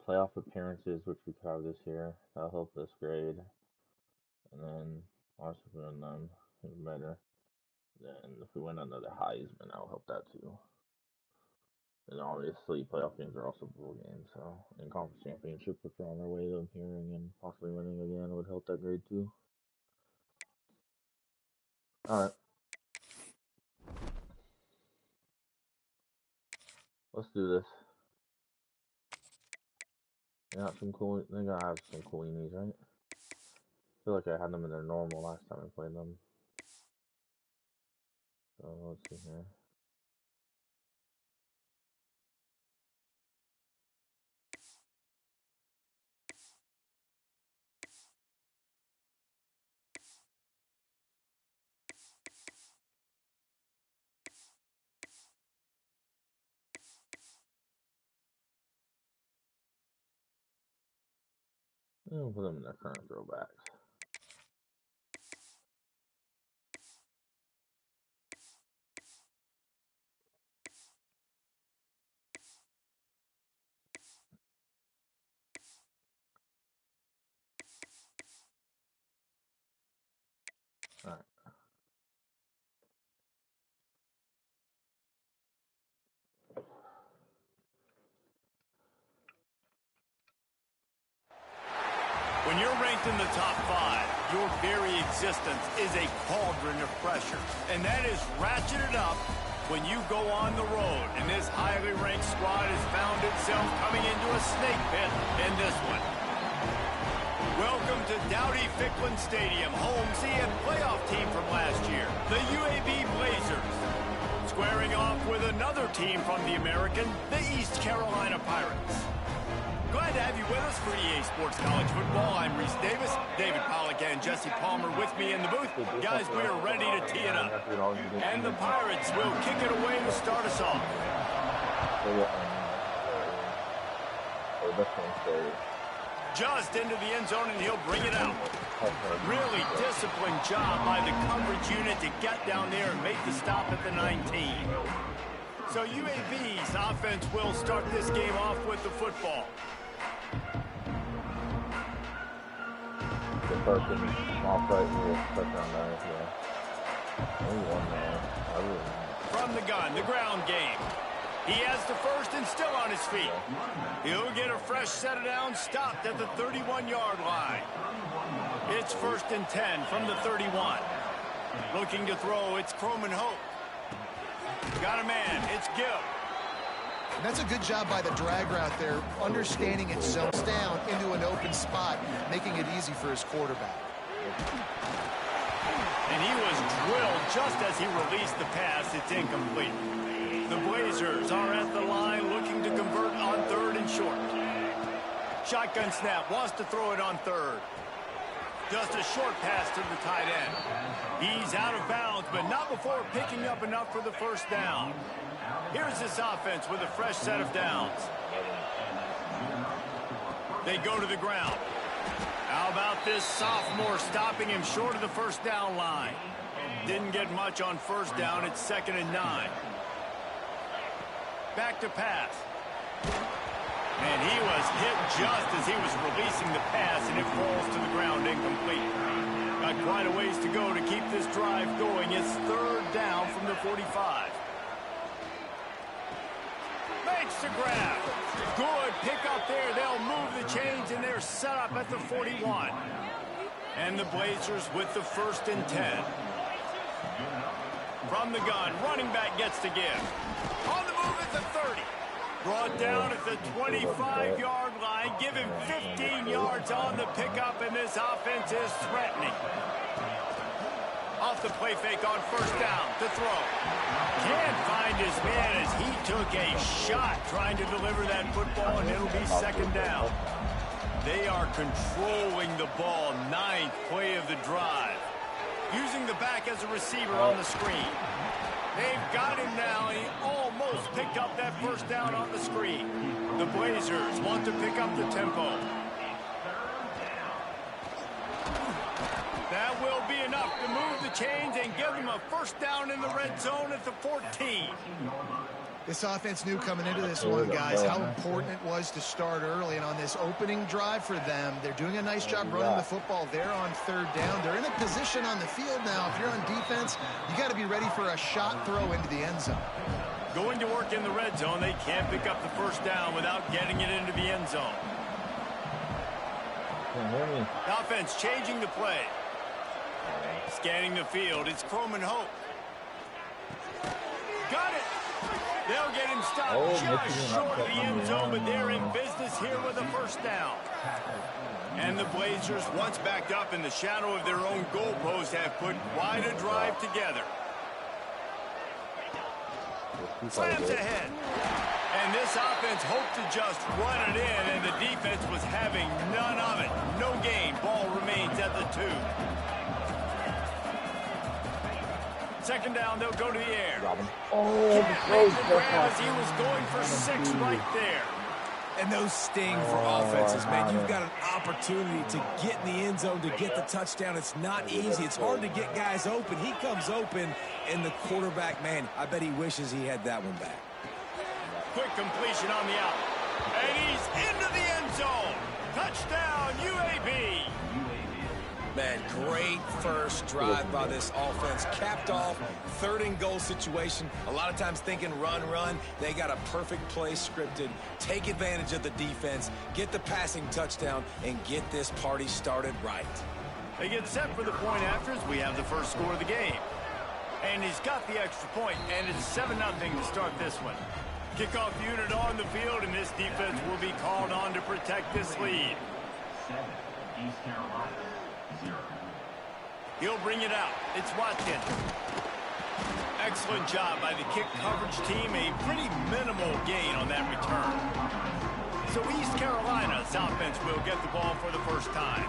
Playoff appearances, which we have this year, that'll help this grade. And then obviously if we win them, even better. Then if we win another Heisman, that'll help that too. And obviously playoff games are also bowl games, so in conference championship, if we're on our way to appearing and possibly winning again, would help that grade too. Alright. Let's do this. They gotta have some cool coolies, right? I feel like I had them in their normal last time I played them. So let's see here. We'll put them in their current throwbacks. Alright. When you're ranked in the top 5, your very existence is a cauldron of pressure. And that is ratcheted up when you go on the road. And this highly ranked squad has found itself coming into a snake pit in this one. Welcome to Dowdy-Ficklin Stadium, home and playoff team from last year, the UAB Blazers. Squaring off with another team from the American, the East Carolina Pirates. Glad to have you with us for EA Sports College Football. I'm Reese Davis, David Pollack and Jesse Palmer with me in the booth. Guys, we are ready to tee it up. And the Pirates will kick it away to start us off. Just into the end zone, and he'll bring it out. Really disciplined job by the coverage unit to get down there and make the stop at the 19. So UAB's offense will start this game off with the football. From the gun, the ground game. He has the first and still on his feet. He'll get a fresh set of downs stopped at the 31-yard line. It's 1st and 10 from the 31. Looking to throw, it's Croman Hope. Got a man, it's Gill. And that's a good job by the drag route there, understanding it zones down into an open spot, making it easy for his quarterback. And he was drilled just as he released the pass. It's incomplete. The Blazers are at the line looking to convert on 3rd and short. Shotgun snap, wants to throw it on 3rd. Just a short pass to the tight end. He's out of bounds, but not before picking up enough for the first down. Here's this offense with a fresh set of downs. They go to the ground. How about this sophomore stopping him short of the first down line? Didn't get much on first down. It's 2nd and 9. Back to pass. And he was hit just as he was releasing the pass, and it falls to the ground incomplete. Got quite a ways to go to keep this drive going. It's 3rd down from the 45. Makes the grab. Good pick up there. They'll move the chains, and they're set up at the 41. And the Blazers with the 1st and 10. From the gun, running back gets to give. On the move at the 30. Brought down at the 25-yard line. Give him 15 yards on the pickup, and this offense is threatening. Off the play fake on first down to throw. Can't find his man as he took a shot trying to deliver that football, and it'll be 2nd down. They are controlling the ball. 9th play of the drive. Using the back as a receiver on the screen. They've got him now, and he almost picked up that first down on the screen. The Blazers want to pick up the tempo. That will be enough to move the chains and give them a first down in the red zone at the 14. This offense knew coming into this one, guys, how important it was to start early. And on this opening drive for them, they're doing a nice job running the football. They're on 3rd down. They're in a position on the field now. If you're on defense, you got to be ready for a shot throw into the end zone. Going to work in the red zone. They can't pick up the first down without getting it into the end zone. The offense changing the play. Scanning the field. It's Chrome and Hope. Got it. They'll get him stopped just short of the end zone, but they're in business here with a first down. And the Blazers, once backed up in the shadow of their own goalpost, have put quite a drive together. Slams ahead. And this offense hoped to just run it in, and the defense was having none of it. No gain. Ball remains at the 2. 2nd down, they'll go to the air. Oh, as he was going for 6 right there. And those sting for offenses, man. You've got an opportunity to get in the end zone, to get the touchdown. It's not easy. It's hard to get guys open. He comes open, and the quarterback, man, I bet he wishes he had that one back. Quick completion on the out. And he's into the end zone. Touchdown, UAB. Man, great first drive by this offense. Capped off, 3rd and goal situation. A lot of times thinking run. They got a perfect play scripted. Take advantage of the defense, get the passing touchdown, and get this party started right. They get set for the point after as we have the first score of the game. And he's got the extra point, and it's 7-0 to start this one. Kickoff unit on the field, and this defense will be called on to protect this lead. 7, East Carolina. 0. He'll bring it out. It's Watkins. Excellent job by the kick coverage team. A pretty minimal gain on that return. So East Carolina's offense will get the ball for the first time.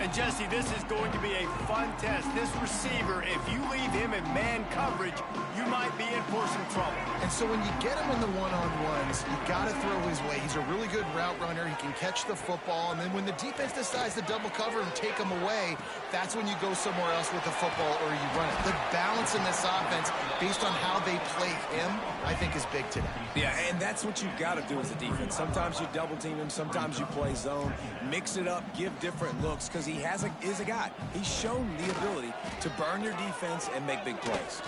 And Jesse, this is going to be a fun test. This receiver, if you leave him in man coverage, you might be in for some trouble. And so when you get him in the one-on-ones, you got to throw his way. He's a really good route runner. He can catch the football. And then when the defense decides to double cover and take him away, that's when you go somewhere else with the football or you run it. The balance in this offense, based on how they play him, I think is big today. Yeah, and that's what you've got to do as a defense. Sometimes you double team him, sometimes you play zone. Mix it up, give different looks, because he is a guy. He's shown the ability to burn your defense and make big plays.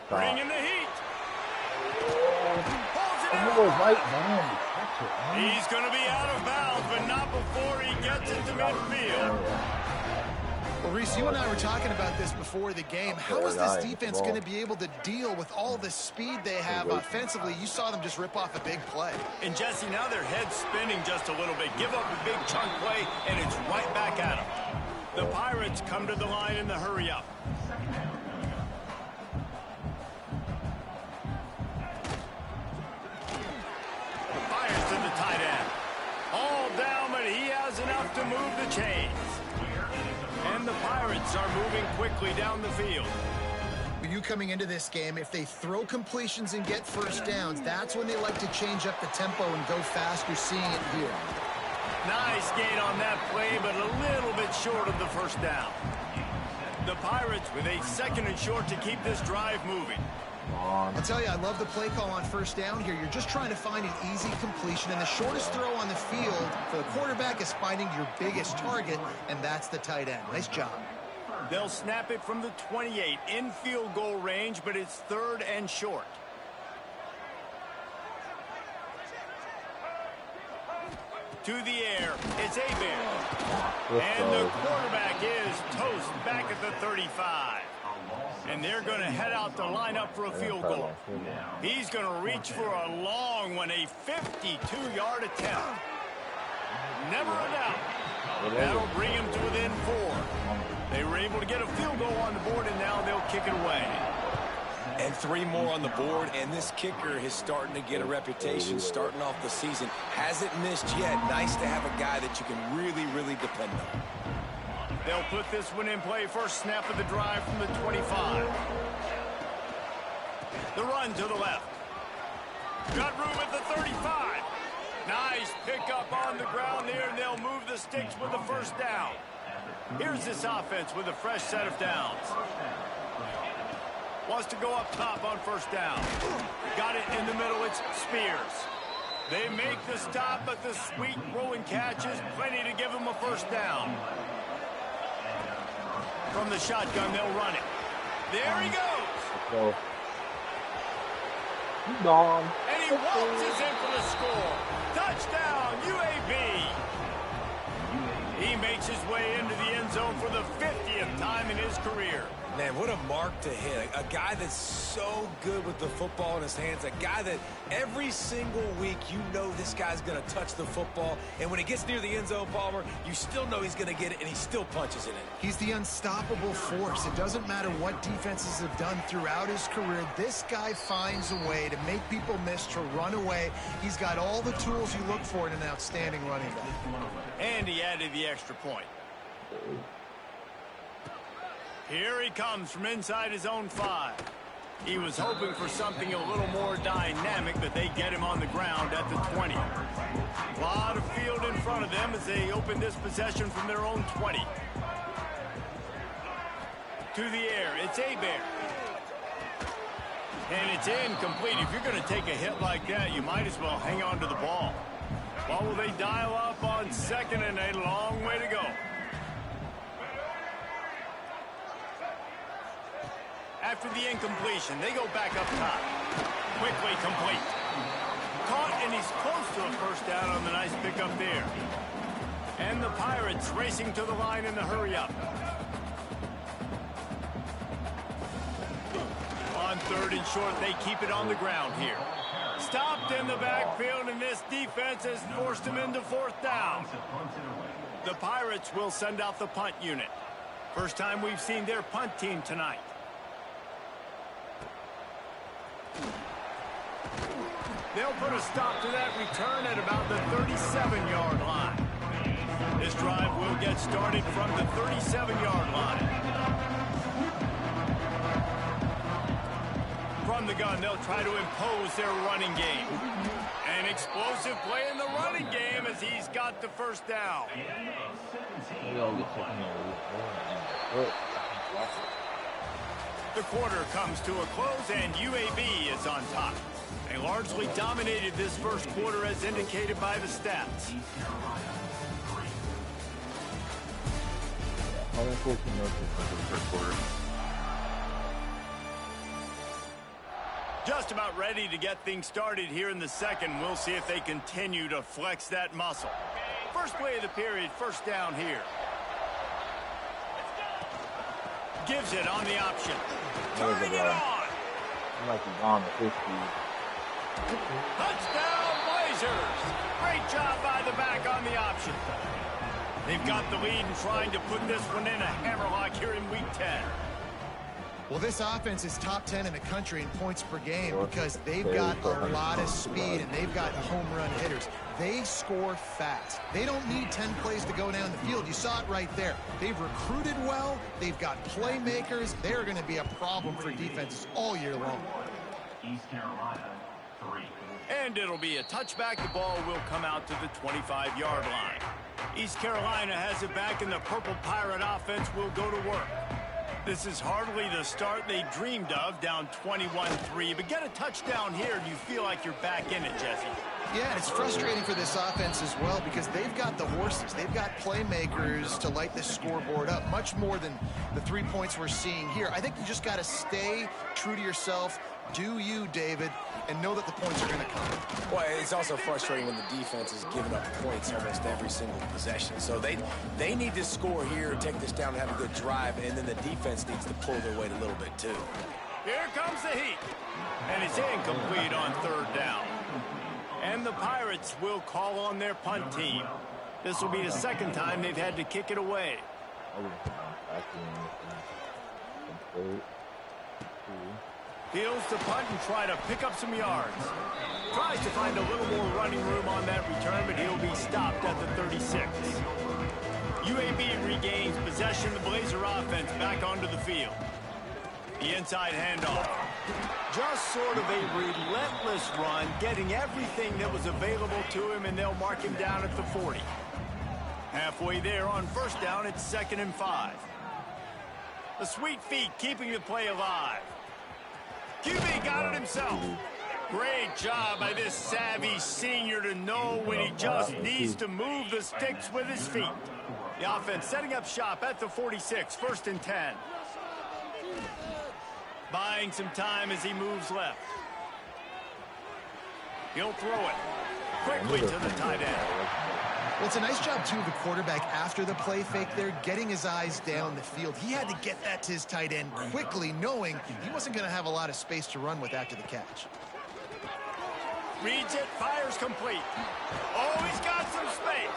Bringing the heat. He's going to be out of bounds, but not before he gets it to midfield. Well, Reese, you and I were talking about this before the game. How is this defense going to be able to deal with all the speed they have offensively? You saw them just rip off a big play. And Jesse, now their head's spinning just a little bit. Give up a big chunk play, and it's right back at them. The Pirates come to the line in the hurry-up. Fires to the tight end. All down, but he has enough to move the chains. And the Pirates are moving quickly down the field. You coming into this game, if they throw completions and get first downs, that's when they like to change up the tempo and go fast. You're seeing it here. Nice gain on that play, but a little bit short of the first down. The Pirates with a 2nd and short to keep this drive moving. I'll tell you, I love the play call on first down here. You're just trying to find an easy completion, and the shortest throw on the field for the quarterback is finding your biggest target, and that's the tight end. Nice job. They'll snap it from the 28 in field goal range, but it's 3rd and short. To the air, it's Hebert. And the quarterback is toast back at the 35. And they're going to head out to line up for a field goal. He's going to reach for a long one, a 52-yard attempt. Never a doubt. That'll bring him to within 4. They were able to get a field goal on the board, and now they'll kick it away. And 3 more on the board, and this kicker is starting to get a reputation starting off the season. Hasn't missed yet. Nice to have a guy that you can really, really depend on. They'll put this one in play. First snap of the drive from the 25. The run to the left. Got room at the 35. Nice pickup on the ground there, and they'll move the sticks with the first down. Here's this offense with a fresh set of downs. Wants to go up top on first down. Got it in the middle. It's Spears. They make the stop, but the sweet rolling catch is plenty to give them a first down. From the shotgun, they'll run it. There he goes. He's gone. And he waltzes in for the score. Touchdown, UAB. He makes his way into the end zone for the 50th time in his career. Man, what a mark to hit. A guy that's so good with the football in his hands. A guy that every single week you know this guy's going to touch the football. And when he gets near the end zone, Palmer, you still know he's going to get it, and he still punches in it. He's the unstoppable force. It doesn't matter what defenses have done throughout his career. This guy finds a way to make people miss, to run away. He's got all the tools you look for in an outstanding running back. And he added the extra point. Here he comes from inside his own 5. He was hoping for something a little more dynamic, but they get him on the ground at the 20. A lot of field in front of them as they open this possession from their own 20. To the air, it's Hebert. And it's incomplete. If you're going to take a hit like that, you might as well hang on to the ball. Well, will they dial up on 2nd and a long way to go? After the incompletion, they go back up top. Quickly complete. Caught, and he's close to a first down on the nice pickup there. And the Pirates racing to the line in the hurry-up. On 3rd and short, they keep it on the ground here. Stopped in the backfield, and this defense has forced him into 4th down. The Pirates will send out the punt unit. First time we've seen their punt team tonight. They'll put a stop to that return at about the 37-yard line. This drive will get started from the 37-yard line. From the gun, they'll try to impose their running game. An explosive play in the running game as he's got the first down. The quarter comes to a close, and UAB is on top. They largely dominated this first quarter as indicated by the stats. Just about ready to get things started here in the second. We'll see if they continue to flex that muscle. First play of the period, first down here. Gives it on the option. Turning it on. Like he's on the 50. Touchdown, Blazers. Great job by the back on the option. They've got the lead and trying to put this one in a hammerlock here in Week 10. Well, this offense is top 10 in the country in points per game because they've got a lot of speed and they've got home run hitters. They score fast. They don't need 10 plays to go down the field. You saw it right there. They've recruited well. They've got playmakers. They're going to be a problem for defenses all year long. East Carolina, 3. And it'll be a touchback. The ball will come out to the 25-yard line. East Carolina has it back, and the Purple Pirate offense will go to work. This is hardly the start they dreamed of, down 21-3. But get a touchdown here, and you feel like you're back in it, Jesse. Yeah, and it's frustrating for this offense as well because they've got the horses. They've got playmakers to light this scoreboard up, much more than the 3 points we're seeing here. I think you just got to stay true to yourself. Do you, David, and know that the points are going to come. Well, it's also frustrating when the defense is giving up points almost every single possession. So they need to score here, take this down, and have a good drive, and then the defense needs to pull their weight a little bit too. Here comes the heat. And it's incomplete on third down. And the Pirates will call on their punt team. This will be the second time they've had to kick it away. Fields to punt and try to pick up some yards. Tries to find a little more running room on that return, but he'll be stopped at the 36. UAB regains possession. The Blazer offense back onto the field. The inside handoff. Just sort of a relentless run, getting everything that was available to him, and they'll mark him down at the 40. Halfway there on first down, it's 2nd and 5. The sweet feet keeping the play alive. QB got it himself. Great job by this savvy senior to know when he just needs to move the sticks with his feet. The offense setting up shop at the 46, 1st and 10. Buying some time as he moves left. He'll throw it quickly to the tight end. Well, it's a nice job, too, of the quarterback after the play fake there, getting his eyes down the field. He had to get that to his tight end quickly, knowing he wasn't going to have a lot of space to run with after the catch. Reads it, fires complete. Oh, he's got some space.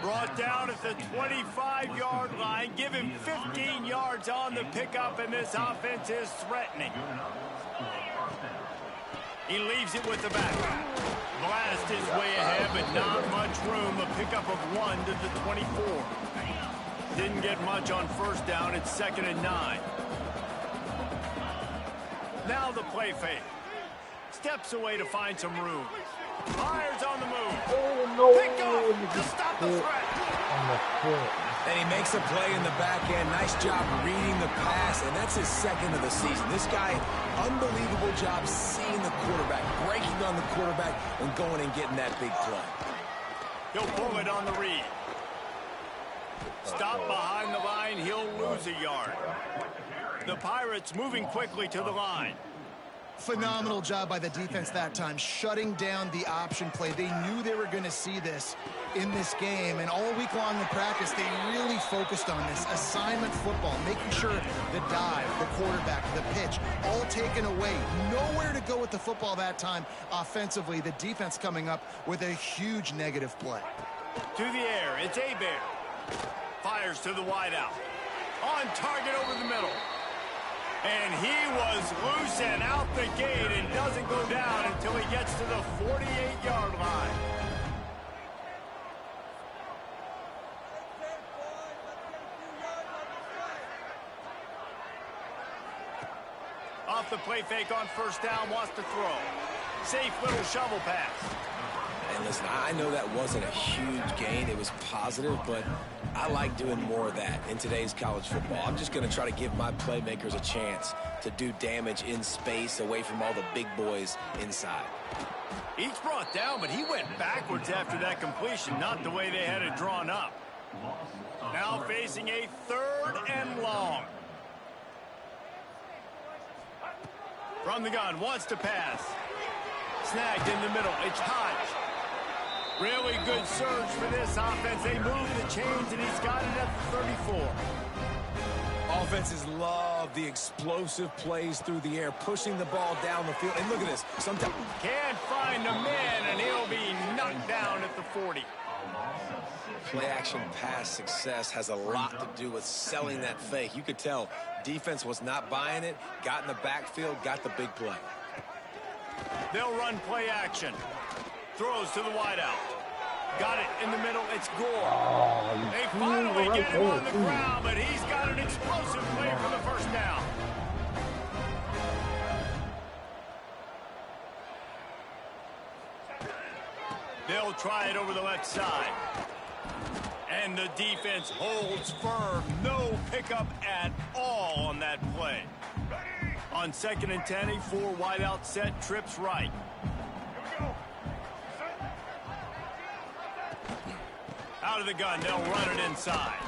Brought down at the 25-yard line. Give him 15 yards on the pickup, and this offense is threatening. He leaves it with the back. Blast his way ahead, but not much room. A pickup of 1 to the 24. Didn't get much on first down. It's 2nd and 9. Now the play fake. Steps away to find some room. Fires on the move. Oh, no. Pick up to stop the threat. And he makes a play in the back end. Nice job reading the pass, and that's his 2nd of the season. This guy, unbelievable job seeing the quarterback, breaking on the quarterback, and going and getting that big play. He'll pull it on the read. Stop behind the line. He'll lose a yard. The Pirates moving quickly to the line. Phenomenal job by the defense that time, shutting down the option play. They knew they were going to see this in this game, and all week long in practice, they really focused on this assignment football, making sure the dive, the quarterback, the pitch, all taken away. Nowhere to go with the football that time offensively. The defense coming up with a huge negative play. To the air, it's Hebert. Fires to the wideout. On target over the middle. And he was loose and out the gate and doesn't go down until he gets to the 48-yard line. Off the play fake on first down, wants to throw. Safe little shovel pass. And listen, I know that wasn't a huge gain. It was positive, but I like doing more of that in today's college football. I'm just going to try to give my playmakers a chance to do damage in space away from all the big boys inside. He's brought down, but he went backwards after that completion, not the way they had it drawn up. Now facing a 3rd and long. From the gun, wants to pass. Snagged in the middle. It's Hodge. Really good surge for this offense. They move the chains, and he's got it at the 34. Offenses love the explosive plays through the air, pushing the ball down the field. And look at this. Sometimes can't find the man, and he'll be knocked down at the 40. Play-action pass success has a lot to do with selling that fake. You could tell defense was not buying it, got in the backfield, got the big play. They'll run play action. Throws to the wideout. Got it in the middle. It's Gore. They finally get him on the ground, but he's got an explosive play for the first down. They'll try it over the left side. And the defense holds firm. No pickup at all on that play. On 2nd and 10, a 4 wideout set, trips right. Out of the gun, they'll run it inside.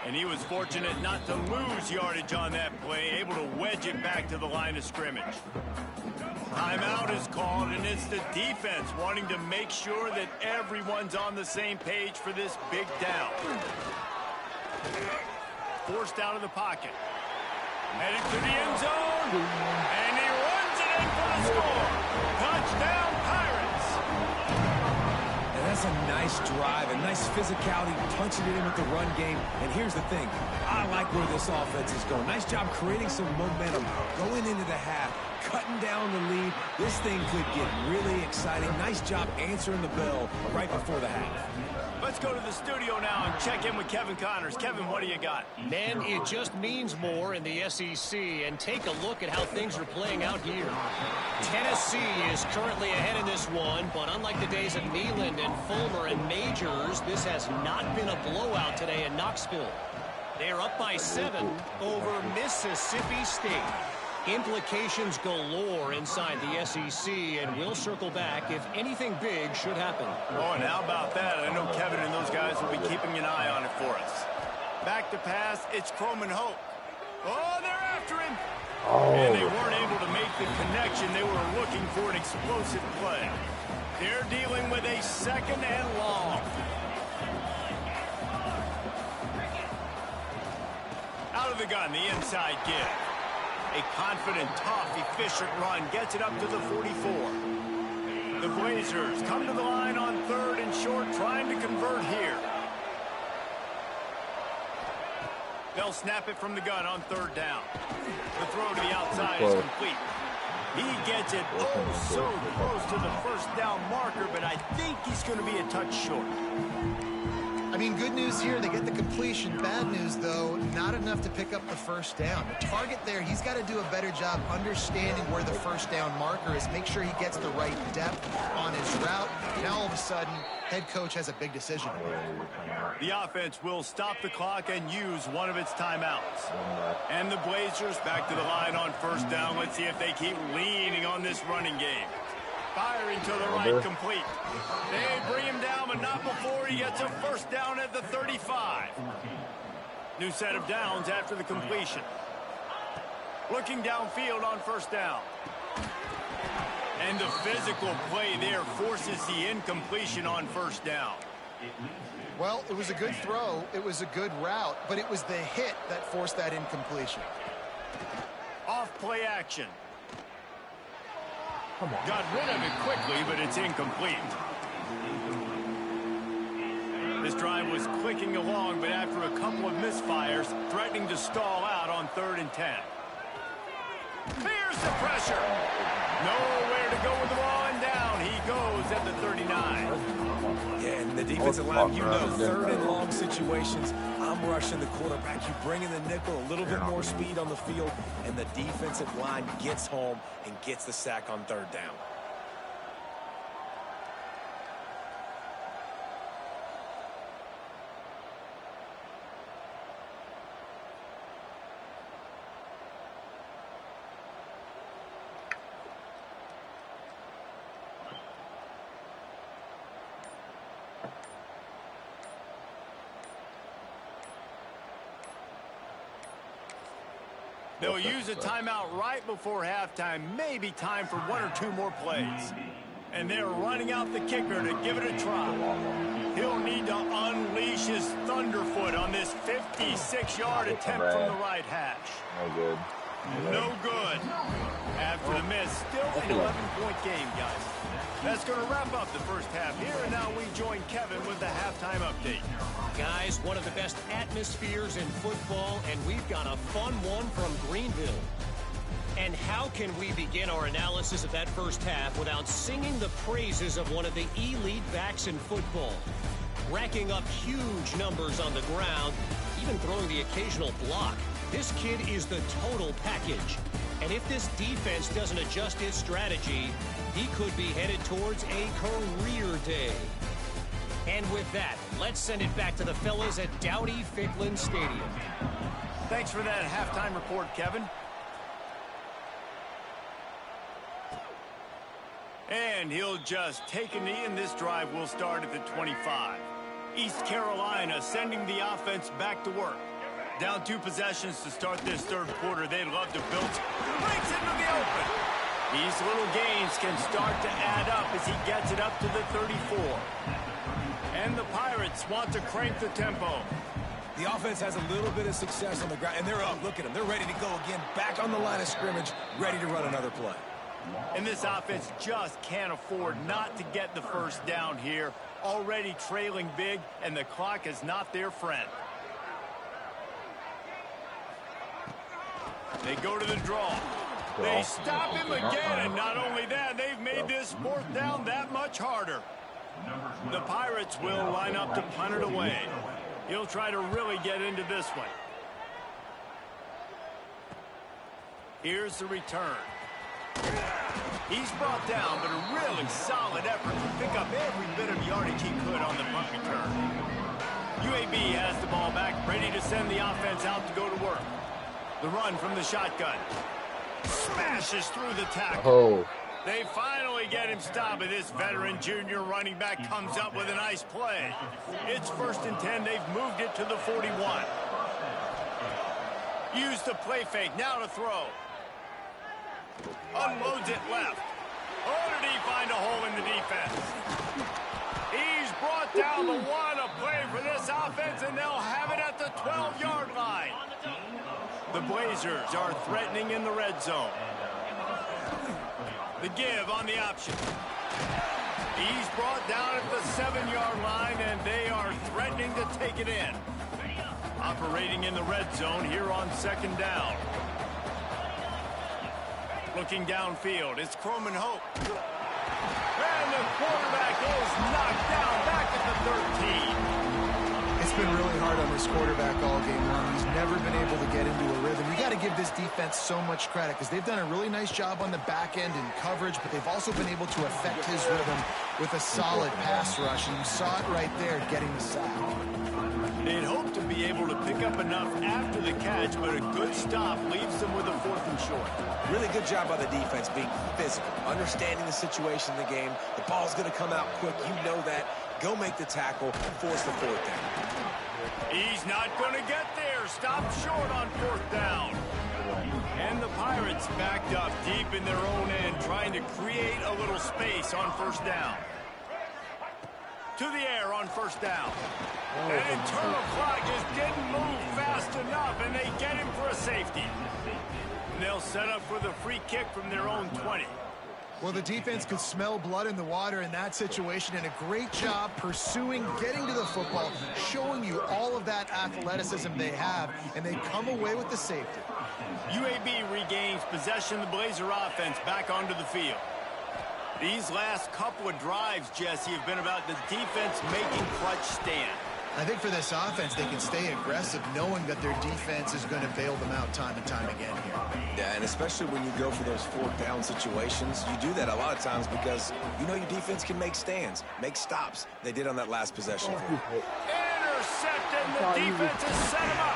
And he was fortunate not to lose yardage on that play, able to wedge it back to the line of scrimmage. Timeout is called, and it's the defense wanting to make sure that everyone's on the same page for this big down. Forced out of the pocket. Headed to the end zone, and he runs it in for the score. Touchdown, Pirates. And that's a nice drive, a nice physicality, punching it in with the run game. And here's the thing, I like where this offense is going. Nice job creating some momentum, going into the half, cutting down the lead. This thing could get really exciting. Nice job answering the bell right before the half. Let's go to the studio now and check in with Kevin Connors. Kevin, what do you got? Man, it just means more in the SEC. And take a look at how things are playing out here. Tennessee is currently ahead in this one, but unlike the days of Neyland and Fulmer and Majors, this has not been a blowout today in Knoxville. They're up by 7 over Mississippi State. Implications galore inside the SEC, and we'll circle back if anything big should happen. Oh, and how about that? I know Kevin and those guys will be keeping an eye on it for us. Back to pass, it's Chrome and Hope. Oh, they're after him. And they weren't able to make the connection. They were looking for an explosive play. They're dealing with a 2nd and long. Out of the gun, the inside give. A confident, tough, efficient run gets it up to the 44. The Blazers come to the line on 3rd and short, trying to convert here. They'll snap it from the gun on 3rd down. The throw to the outside is complete. He gets it so close to the first down marker, but I think he's going to be a touch short. I mean, good news here, they get the completion. Bad news, though, not enough to pick up the first down. The target there, he's got to do a better job understanding where the first down marker is, make sure he gets the right depth on his route. Now, all of a sudden, head coach has a big decision. The offense will stop the clock and use one of its timeouts. And the Blazers back to the line on 1st down. Let's see if they keep leaning on this running game. Firing to the right, complete. They bring him down, but not before he gets a first down at the 35. New set of downs after the completion. Looking downfield on 1st down. And the physical play there forces the incompletion on 1st down. Well, it was a good throw. It was a good route, but it was the hit that forced that incompletion. Off play action. Got rid of it quickly, but it's incomplete. This drive was clicking along, but after a couple of misfires, threatening to stall out on 3rd and 10. Here's the pressure. Nowhere to go with the ball, and down he goes at the 39. Yeah, and the defensive line, you know, 3rd and long situations, I'm rushing the quarterback. You bring in the nickel, a little bit more speed on the field, and the defensive line gets home and gets the sack on 3rd down. They'll use a timeout right before halftime, maybe time for 1 or 2 more plays. And they're running out the kicker to give it a try. He'll need to unleash his thunderfoot on this 56-yard attempt from the right hash. No good. No good. After the miss, still an 11-point game, guys. That's going to wrap up the first half here, and now we join Kevin with the halftime update. Guys, one of the best atmospheres in football, and we've got a fun one from Greenville. And how can we begin our analysis of that first half without singing the praises of one of the elite backs in football? Racking up huge numbers on the ground, even throwing the occasional block. This kid is the total package. And if this defense doesn't adjust its strategy, he could be headed towards a career day. And with that, let's send it back to the fellas at Dowdy-Ficklin Stadium. Thanks for that halftime report, Kevin. And he'll just take a knee, and this drive will start at the 25. East Carolina sending the offense back to work. Down 2 possessions to start this third quarter. They'd love to build. Breaks into the open. These little gains can start to add up as he gets it up to the 34. And the Pirates want to crank the tempo. The offense has a little bit of success on the ground, and they're up. Look at them. They're ready to go again. Back on the line of scrimmage, ready to run another play. And this offense just can't afford not to get the first down here. Already trailing big, and the clock is not their friend. They go to the draw. They stop him again, and not only that, they've made this 4th down that much harder. The Pirates will line up to punt it away. He'll try to really get into this one. Here's the return. He's brought down, but a really solid effort to pick up every bit of yardage he could on the punt return. UAB has the ball back, ready to send the offense out to go to work. The run from the shotgun. Smashes through the tackle. They finally get him stopped, but this veteran junior running back comes up with a nice play. It's 1st and 10. They've moved it to the 41. Use the play fake. Now to throw. Unloads it left. Oh, did he find a hole in the defense? He's brought down the one. A play for this offense, and they'll have it at the 12-yard line. The Blazers are threatening in the red zone. The give on the option. He's brought down at the 7-yard line, and they are threatening to take it in. Operating in the red zone here on 2nd down. Looking downfield, it's Croman Hope. And the quarterback is knocked down back at the 13. It's been really hard on this quarterback all game long. He's never been able to get into a rhythm. You got to give this defense so much credit because they've done a really nice job on the back end in coverage, but they've also been able to affect his rhythm with a solid pass rush, and you saw it right there getting the sack. They'd hope to be able to pick up enough after the catch, but a good stop leaves them with a 4th and short. Really good job by the defense being physical, understanding the situation in the game. The ball's going to come out quick. You know that. Go make the tackle, force the 4th down. He's not going to get there. Stop short on 4th down. And the Pirates backed up deep in their own end, trying to create a little space on 1st down. To the air on 1st down. An internal clock just didn't move fast enough, and they get him for a safety. And they'll set up for the free kick from their own 20. Well, the defense could smell blood in the water in that situation, and a great job pursuing, getting to the football, showing you all of that athleticism they have, and they come away with the safety. UAB regains possession of the Blazer offense back onto the field. These last couple of drives, Jesse, have been about the defense making clutch stand. I think for this offense, they can stay aggressive knowing that their defense is going to bail them out time and time again here. Yeah, and especially when you go for those 4th down situations, you do that a lot of times because you know your defense can make stands, make stops. They did on that last possession. Intercepted, and the defense has set him up.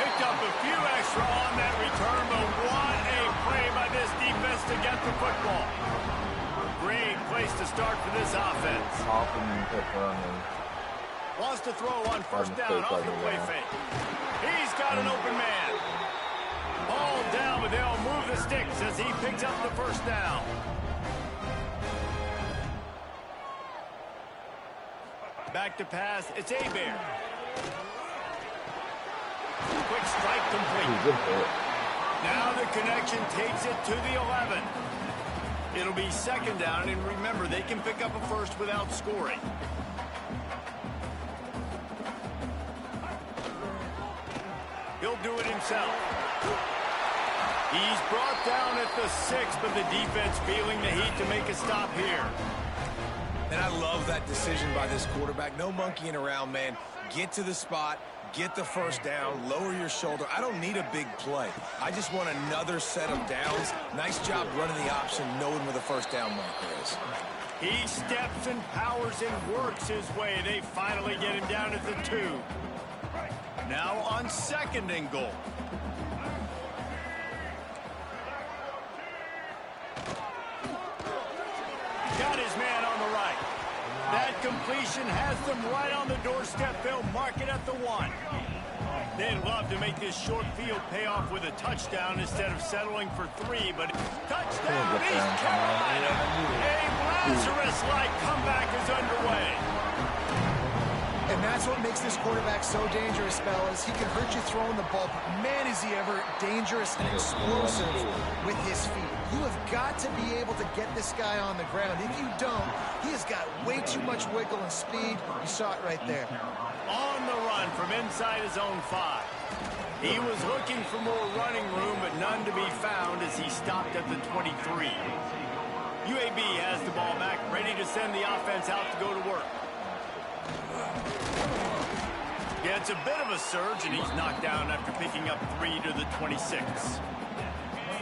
Picked up a few extra on that return, but what a play by this defense to get the football. Great place to start for this offense. Wants to throw on 1st down off the play fake. He's got an open man. Ball down, but they'll move the sticks as he picks up the 1st down. Back to pass, it's Hebert. Quick strike complete. Now the connection takes it to the 11. It'll be second down, and remember, they can pick up a first without scoring. He'll do it himself. He's brought down at the 6, but the defense feeling the heat to make a stop here. And I love that decision by this quarterback. No monkeying around, man. Get to the spot, get the first down, lower your shoulder. I don't need a big play. I just want another set of downs. Nice job running the option, knowing where the first down marker is. He steps and powers and works his way. They finally get him down at the 2. Now on second and goal. Got his man on the right. That completion has them right on the doorstep. They'll mark it at the 1. They'd love to make this short field pay off with a touchdown instead of settling for 3, but touchdown, East Carolina! A Lazarus-like comeback is underway. And that's what makes this quarterback so dangerous, fellas. He can hurt you throwing the ball, but man, is he ever dangerous and explosive with his feet. You have got to be able to get this guy on the ground. If you don't, he has got way too much wiggle and speed. You saw it right there. On the run from inside his own 5. He was looking for more running room, but none to be found as he stopped at the 23. UAB has the ball back, ready to send the offense out to go to work. Yeah, it's a bit of a surge, and he's knocked down after picking up 3 to the 26.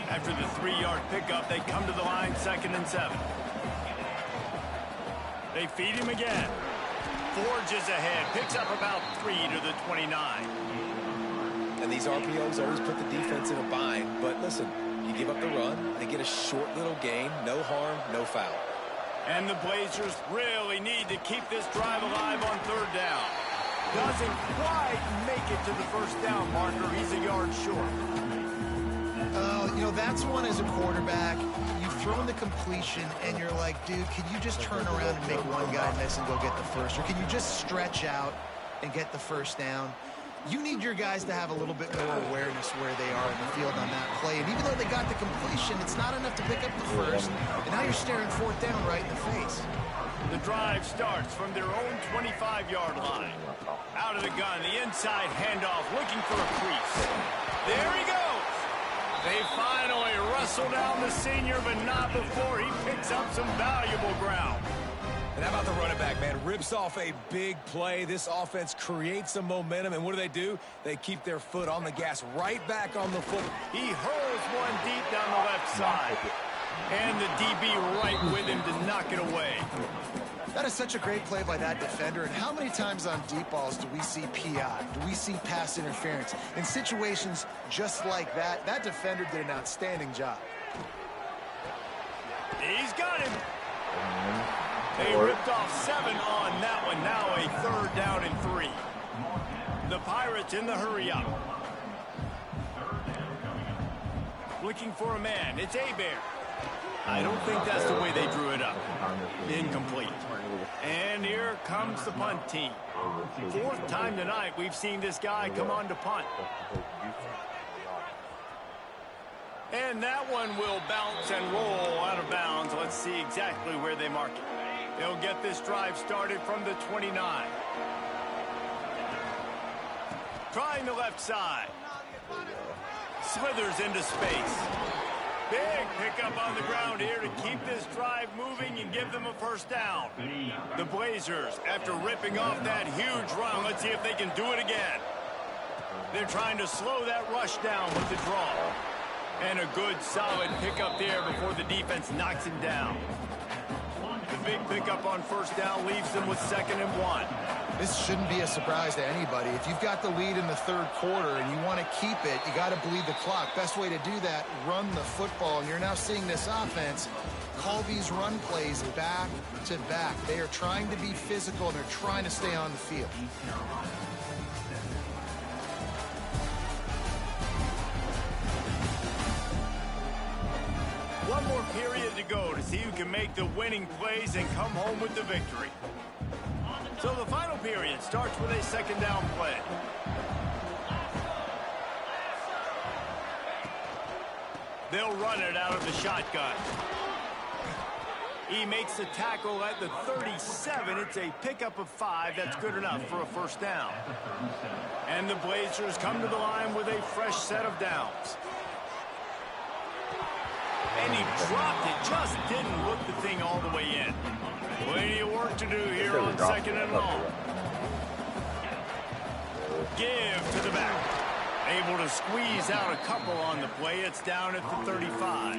After the 3-yard pickup, they come to the line, 2nd and 7. They feed him again. Forges ahead, picks up about 3 to the 29. And these RPOs always put the defense in a bind. But listen, you give up the run, they get a short little gain, no harm, no foul. And the Blazers really need to keep this drive alive on 3rd down. Doesn't quite make it to the first down marker. He's a yard short. You know, that's one as a quarterback. You've thrown the completion, and you're like, dude, can you just turn around and make one guy miss and go get the first? Or can you just stretch out and get the first down? You need your guys to have a little bit more awareness where they are in the field on that play. And even though they got the completion, it's not enough to pick up the first. And now you're staring 4th down right in the face. The drive starts from their own 25-yard line. Out of the gun, the inside handoff, looking for a crease. There he goes. They finally wrestle down the senior, but not before he picks up some valuable ground. And how about the running back, man? Rips off a big play. This offense creates some momentum, and what do? They keep their foot on the gas, right back on the foot. He hurls one deep down the left side. And the DB right with him to knock it away. That is such a great play by that defender. And how many times on deep balls do we see PI? Do we see pass interference? In situations just like that, that defender did an outstanding job. He's got him. They ripped off 7 on that one. Now a 3rd down and 3. The Pirates in the hurry-up. Looking for a man. It's Hebert. I don't think that's the way they drew it up. Incomplete. And here comes the punt team. 4th time tonight we've seen this guy come on to punt. And that one will bounce and roll out of bounds. Let's see exactly where they mark it. They'll get this drive started from the 29. Trying the left side. Slithers into space. Big pickup on the ground here to keep this drive moving and give them a first down. The Blazers, after ripping off that huge run, let's see if they can do it again. They're trying to slow that rush down with the draw. And a good, solid pickup there before the defense knocks him down. The big pickup on first down leaves them with 2nd and 1. This shouldn't be a surprise to anybody. If you've got the lead in the 3rd quarter and you want to keep it, you got to bleed the clock. Best way to do that, run the football. And you're now seeing this offense call these run plays back to back. They are trying to be physical, and they're trying to stay on the field. One more period to go to see who can make the winning plays and come home with the victory. So the final period starts with a 2nd down play. They'll run it out of the shotgun. He makes the tackle at the 37. It's a pickup of 5. That's good enough for a first down. And the Blazers come to the line with a fresh set of downs. And he dropped it. Just didn't look the thing all the way in. Plenty of work to do here on second and long. Give to the back. Able to squeeze out a couple on the play. It's down at the 35.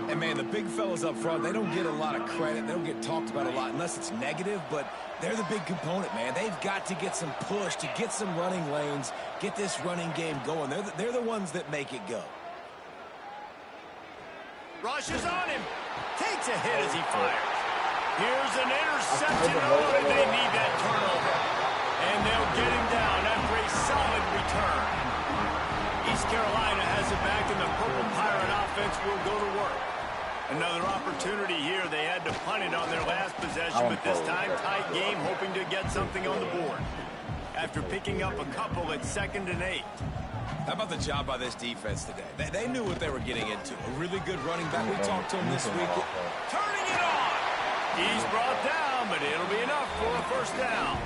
And, man, the big fellas up front, they don't get a lot of credit. They don't get talked about a lot unless it's negative, but they're the big component, man. They've got to get some push, to get some running lanes, get this running game going. They're the ones that make it go. Rushes on him. Takes a hit as he fires. Here's an interception. Oh, and they need that turnover. And they'll get him down after a solid return. East Carolina has it back, and the Purple Pirate offense will go to work. Another opportunity here. They had to punt it on their last possession, but this time tight game, hoping to get something on the board. After picking up a couple at 2nd and 8. How about the job by this defense today? They knew what they were getting into. A really good running back. We talked to him this week. Turning it on. He's brought down, but it'll be enough for a first down.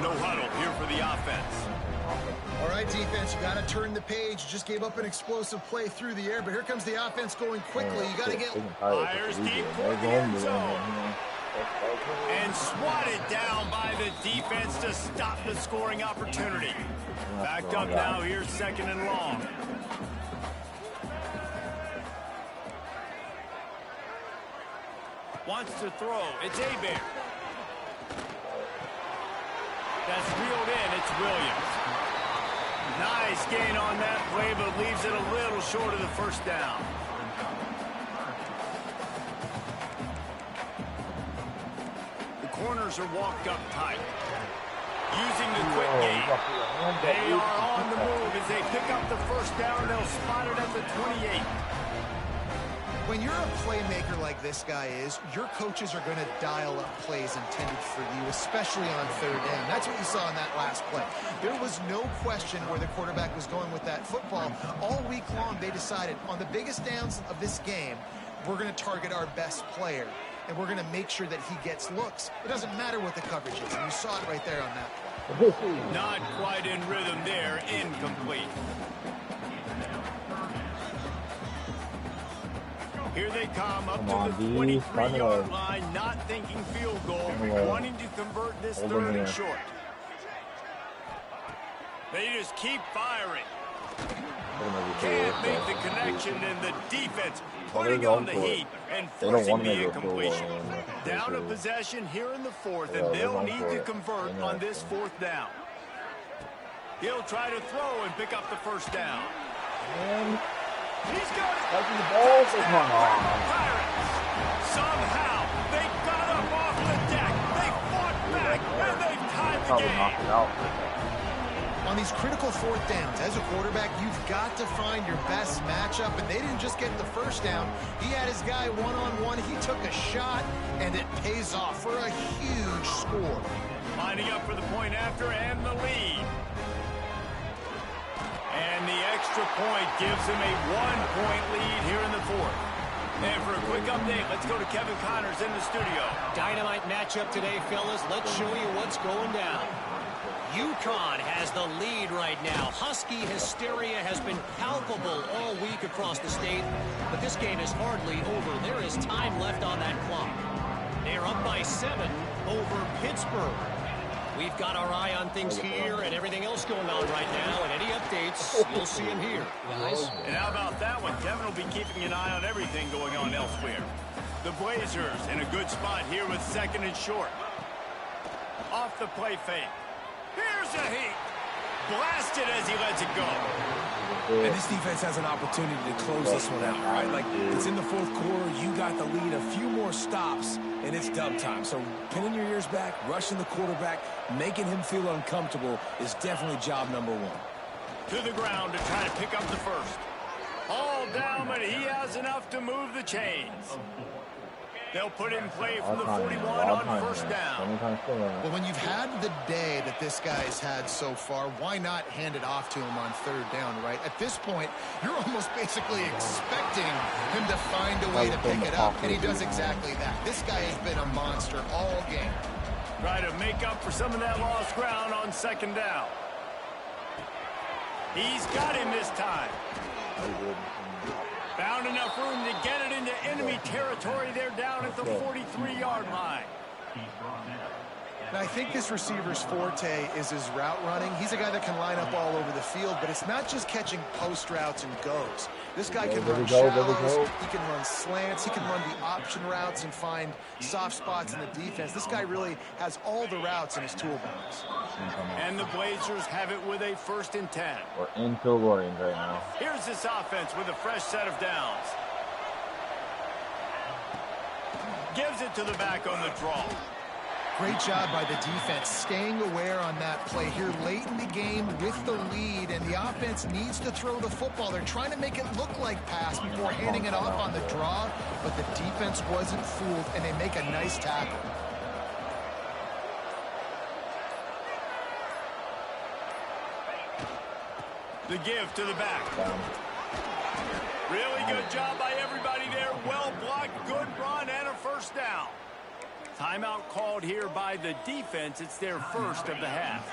No huddle here for the offense. All right, defense, you got to turn the page. You just gave up an explosive play through the air, but here comes the offense going quickly. You got to get... Fires deep for the end zone. And swatted down by the defense to stop the scoring opportunity. Backed up now here, 2nd and long. Wants to throw. It's Hebert. That's reeled in. It's Williams. Nice gain on that play, but leaves it a little short of the first down. The corners are walked up tight. Using the quick game. They are on the move as they pick up the first down. They'll spot it at the 28. When you're a playmaker like this guy is, your coaches are going to dial up plays intended for you, especially on 3rd down. That's what you saw in that last play. There was no question where the quarterback was going with that football. All week long, they decided on the biggest downs of this game, we're going to target our best player, and we're going to make sure that he gets looks. It doesn't matter what the coverage is, and you saw it right there on that play. Not quite in rhythm there, incomplete. Here they come up to the 23-yard line, not thinking field goal, wanting to convert this 3rd and short. They just keep firing. Can't make the connection, and the defense putting on the heat and forcing the incompletion. Down a possession here in the 4th, and they'll need to convert on this 4th down. He'll try to throw and pick up the first down. He's got it. Pirates. Somehow they got up off the deck. They fought back, and they've tied the game. On these critical 4th downs, as a quarterback, you've got to find your best matchup, and they didn't just get the first down. He had his guy one-on-one. He took a shot, and it pays off for a huge score. Lining up for the point after and the lead. And the extra point gives him a 1-point lead here in the 4th. And for a quick update, let's go to Kevin Connors in the studio. Dynamite matchup today, fellas. Let's show you what's going down. UConn has the lead right now. Husky hysteria has been palpable all week across the state, but this game is hardly over. There is time left on that clock. They're up by 7 over Pittsburgh. We've got our eye on things here and everything else going on right now, and any updates, you'll see them here, guys. And how about that one? Kevin will be keeping an eye on everything going on elsewhere. The Blazers in a good spot here with 2nd and short. Off the play fake. Here's a heat. Blasted as he lets it go. And this defense has an opportunity to close this one out, right? Like, it's in the 4th quarter. You got the lead, a few more stops, and it's dub time. So pinning your ears back, rushing the quarterback, making him feel uncomfortable is definitely job number 1. To the ground to try to pick up the first. All down, but he has enough to move the chains. They'll put it in play from the 41 on first down. Well, when you've had the day that this guy's had so far, why not hand it off to him on third down, right? At this point, you're almost basically expecting him to find a way to pick it up, and he does exactly that. This guy has been a monster all game. Try to make up for some of that lost ground on second down. He's got him this time. Found enough room to get it into enemy territory. They're down at the 43-yard line. And I think this receiver's forte is his route running. He's a guy that can line up all over the field, but it's not just catching post routes and goes. This guy can run shallows, he can run slants, he can run the option routes and find soft spots in the defense. This guy really has all the routes in his toolbox. And the Blazers have it with a 1st and 10. We're in field goal range right now. Here's this offense with a fresh set of downs. Gives it to the back on the draw. Great job by the defense staying aware on that play here late in the game with the lead, and the offense needs to throw the football. They're trying to make it look like pass before handing it off on the draw, but the defense wasn't fooled, and they make a nice tackle. The give to the back. Really good job by everybody there. Well blocked, good run, and a first down. Timeout called here by the defense. It's their first of the half.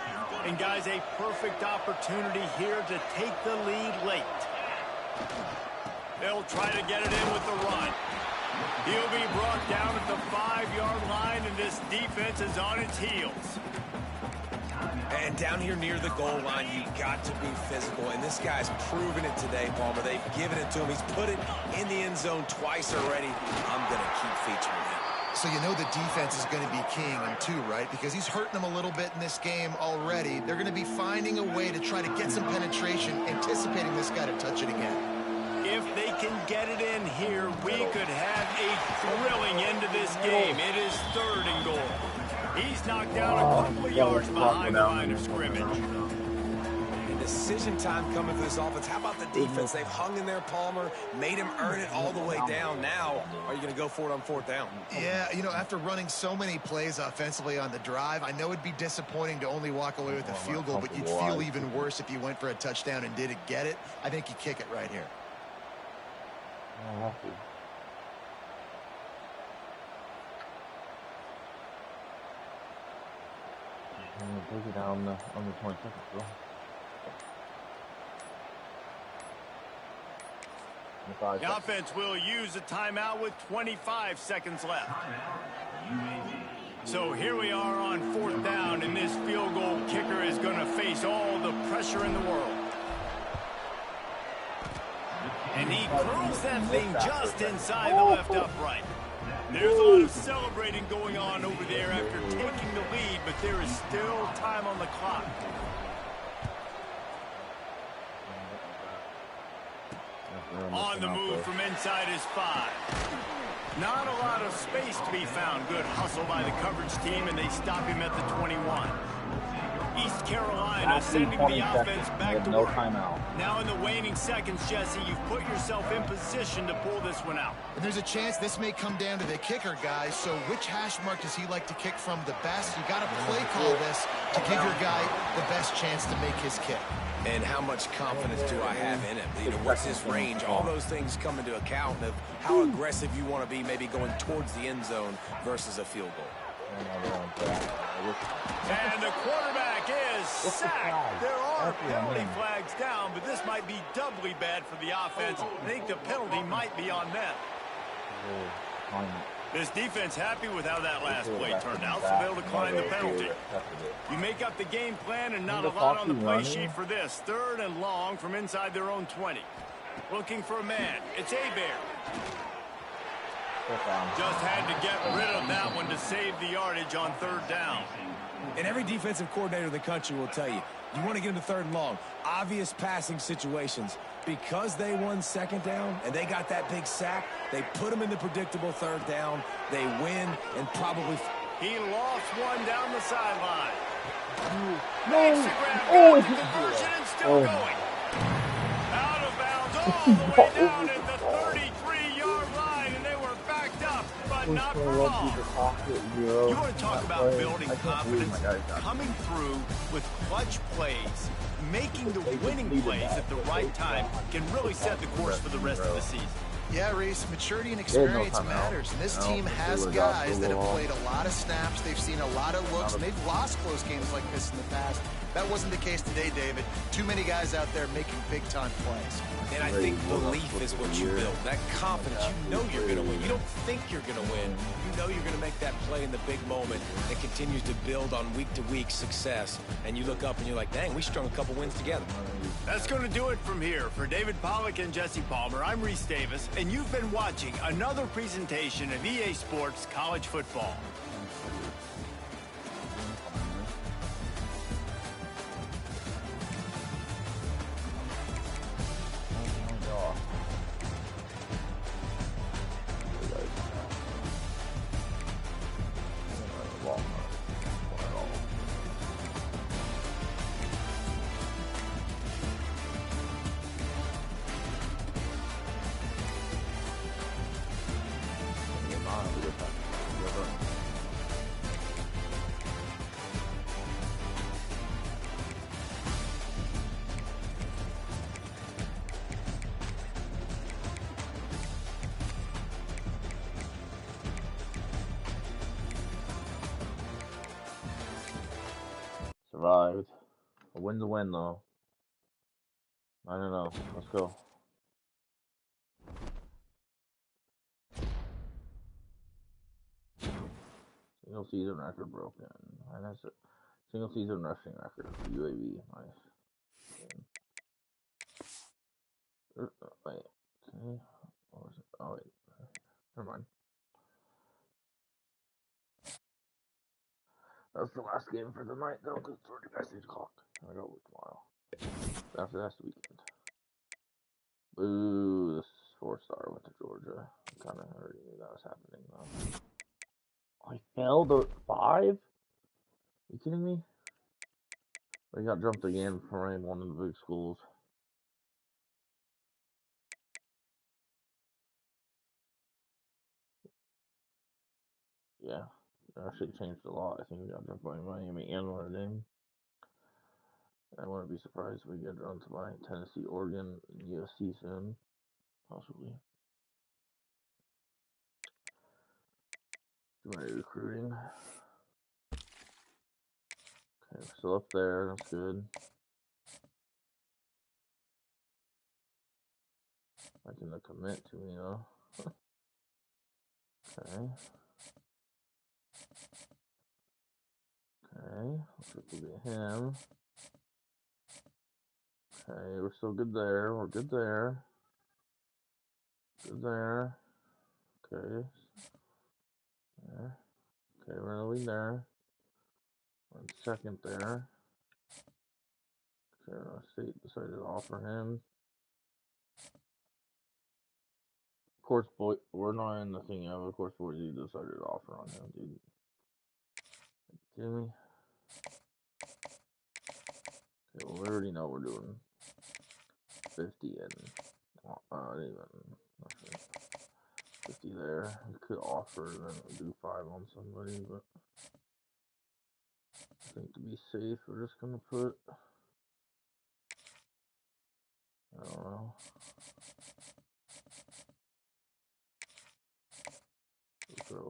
And, guys, a perfect opportunity here to take the lead late. They'll try to get it in with the run. He'll be brought down at the 5-yard line, and this defense is on its heels. And down here near the goal line, you've got to be physical. And this guy's proven it today, Palmer. They've given it to him. He's put it in the end zone twice already. I'm going to keep featuring him. So you know the defense is going to be keying him too, right? Because he's hurting them a little bit in this game already. They're going to be finding a way to try to get some penetration, anticipating this guy to touch it again. If they can get it in here, we could have a thrilling end to this game. It is 3rd and goal. He's knocked down a couple of yards behind the line of scrimmage. Decision time coming for this offense. How about the defense? They've hung in there, Palmer, made him earn it all the way down. Now, are you going to go for it on 4th down? Yeah, you know, after running so many plays offensively on the drive, I know it'd be disappointing to only walk away with a field goal, but you'd feel even worse if you went for a touchdown and didn't get it. I think you kick it right here. Take it down on the 22nd, bro. The offense will use a timeout with 25 seconds left. So here we are on 4th down, and this field goal kicker is going to face all the pressure in the world. And he curls that thing just inside the left upright. There's a lot of celebrating going on over there after taking the lead, but there is still time on the clock. On the move from inside his 5. Not a lot of space to be found. Good hustle by the coverage team, and they stop him at the 21. East Carolina sending the offense back to work. Now in the waning seconds, Jesse, you've put yourself in position to pull this one out. And there's a chance this may come down to the kicker, guys. So which hash mark does he like to kick from the best? You got to play call this to give your guy the best chance to make his kick. And how much confidence do I have in him? You know, what's his range? All those things come into account of how aggressive you want to be, maybe going towards the end zone versus a field goal. And the quarterback is sacked. There are penalty flags down, but this might be doubly bad for the offense. I think the penalty might be on them. This defense happy with how that last play turned out, so they'll decline the penalty. You make up the game plan, and not a lot on the play sheet for this. 3rd and long from inside their own 20. Looking for a man. It's Hebert. Just had to get rid of that one to save the yardage on 3rd down. And every defensive coordinator in the country will tell you, you want to get into 3rd and long. Obvious passing situations. Because they won 2nd down and they got that big sack, they put them in the predictable 3rd down. They win and probably... He lost one down the sideline. It's conversion and still going. Out of bounds all the way down at the 33-yard line, and they were backed up, but but not for long. You want to talk about building confidence, coming through with clutch plays, making the winning plays at the right time can really set the course for the rest of the season. Yeah, Reese, maturity and experience matters, and this team has guys that have played a lot of snaps, they've seen a lot of looks, and they've lost close games like this in the past. That wasn't the case today, David. Too many guys out there making big-time plays. And I think belief is what you build. That confidence, you know you're going to win. You don't think you're going to win. You know you're going to make that play in the big moment that continues to build on week-to-week success. And you look up and you're like, dang, we strung a couple wins together. That's going to do it from here. For David Pollack and Jesse Palmer, I'm Reese Davis, and you've been watching another presentation of EA Sports College Football. Survived. A win's a win, though. I don't know. Let's go. Single season record broken. And that's it. Single season rushing record for UAB. Nice. Wait. Okay. What was it? Oh, wait. Never mind. That's the last game for the night, though, because it's already past 8 o'clock. I got work tomorrow. After that's the weekend. Boo, this 4-star went to Georgia. I kind of already knew that was happening, though. I failed at 5? Are you kidding me? I got jumped again for rank 1 in the big schools. Yeah, it actually changed a lot. I think we got jumped by Miami and Notre Dame. I wouldn't be surprised if we get jumped by Tennessee, Oregon, and USC soon. Possibly. Do my recruiting. Okay, we're still up there. That's good. Making the commit to me, though. Okay. Okay. Looks like we'll get him. Okay, we're still good there. We're good there. Good there. Okay. There. Okay, we're in the lead there. 1 second there. Okay, State decided to offer him. Of course, boy, we're not in the thing yet. Of course, Boise decided to offer on him, dude. Kidding me? Okay, well, we already know we're doing 50 and even 50 there. We could offer and then do 5 on somebody, but I think to be safe, we're just gonna put, I don't know. We'll throw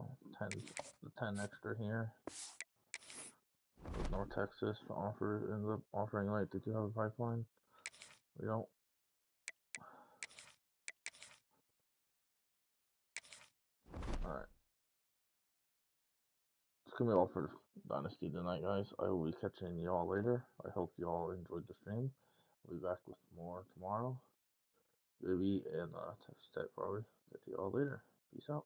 10 extra here. North Texas ends up offering, like, did you have a pipeline? We don't. Alright. It's gonna be all for Dynasty tonight, guys. I will be catching y'all later. I hope y'all enjoyed the stream. I'll be back with more tomorrow. Maybe and Texas Tech probably. Catch y'all later. Peace out.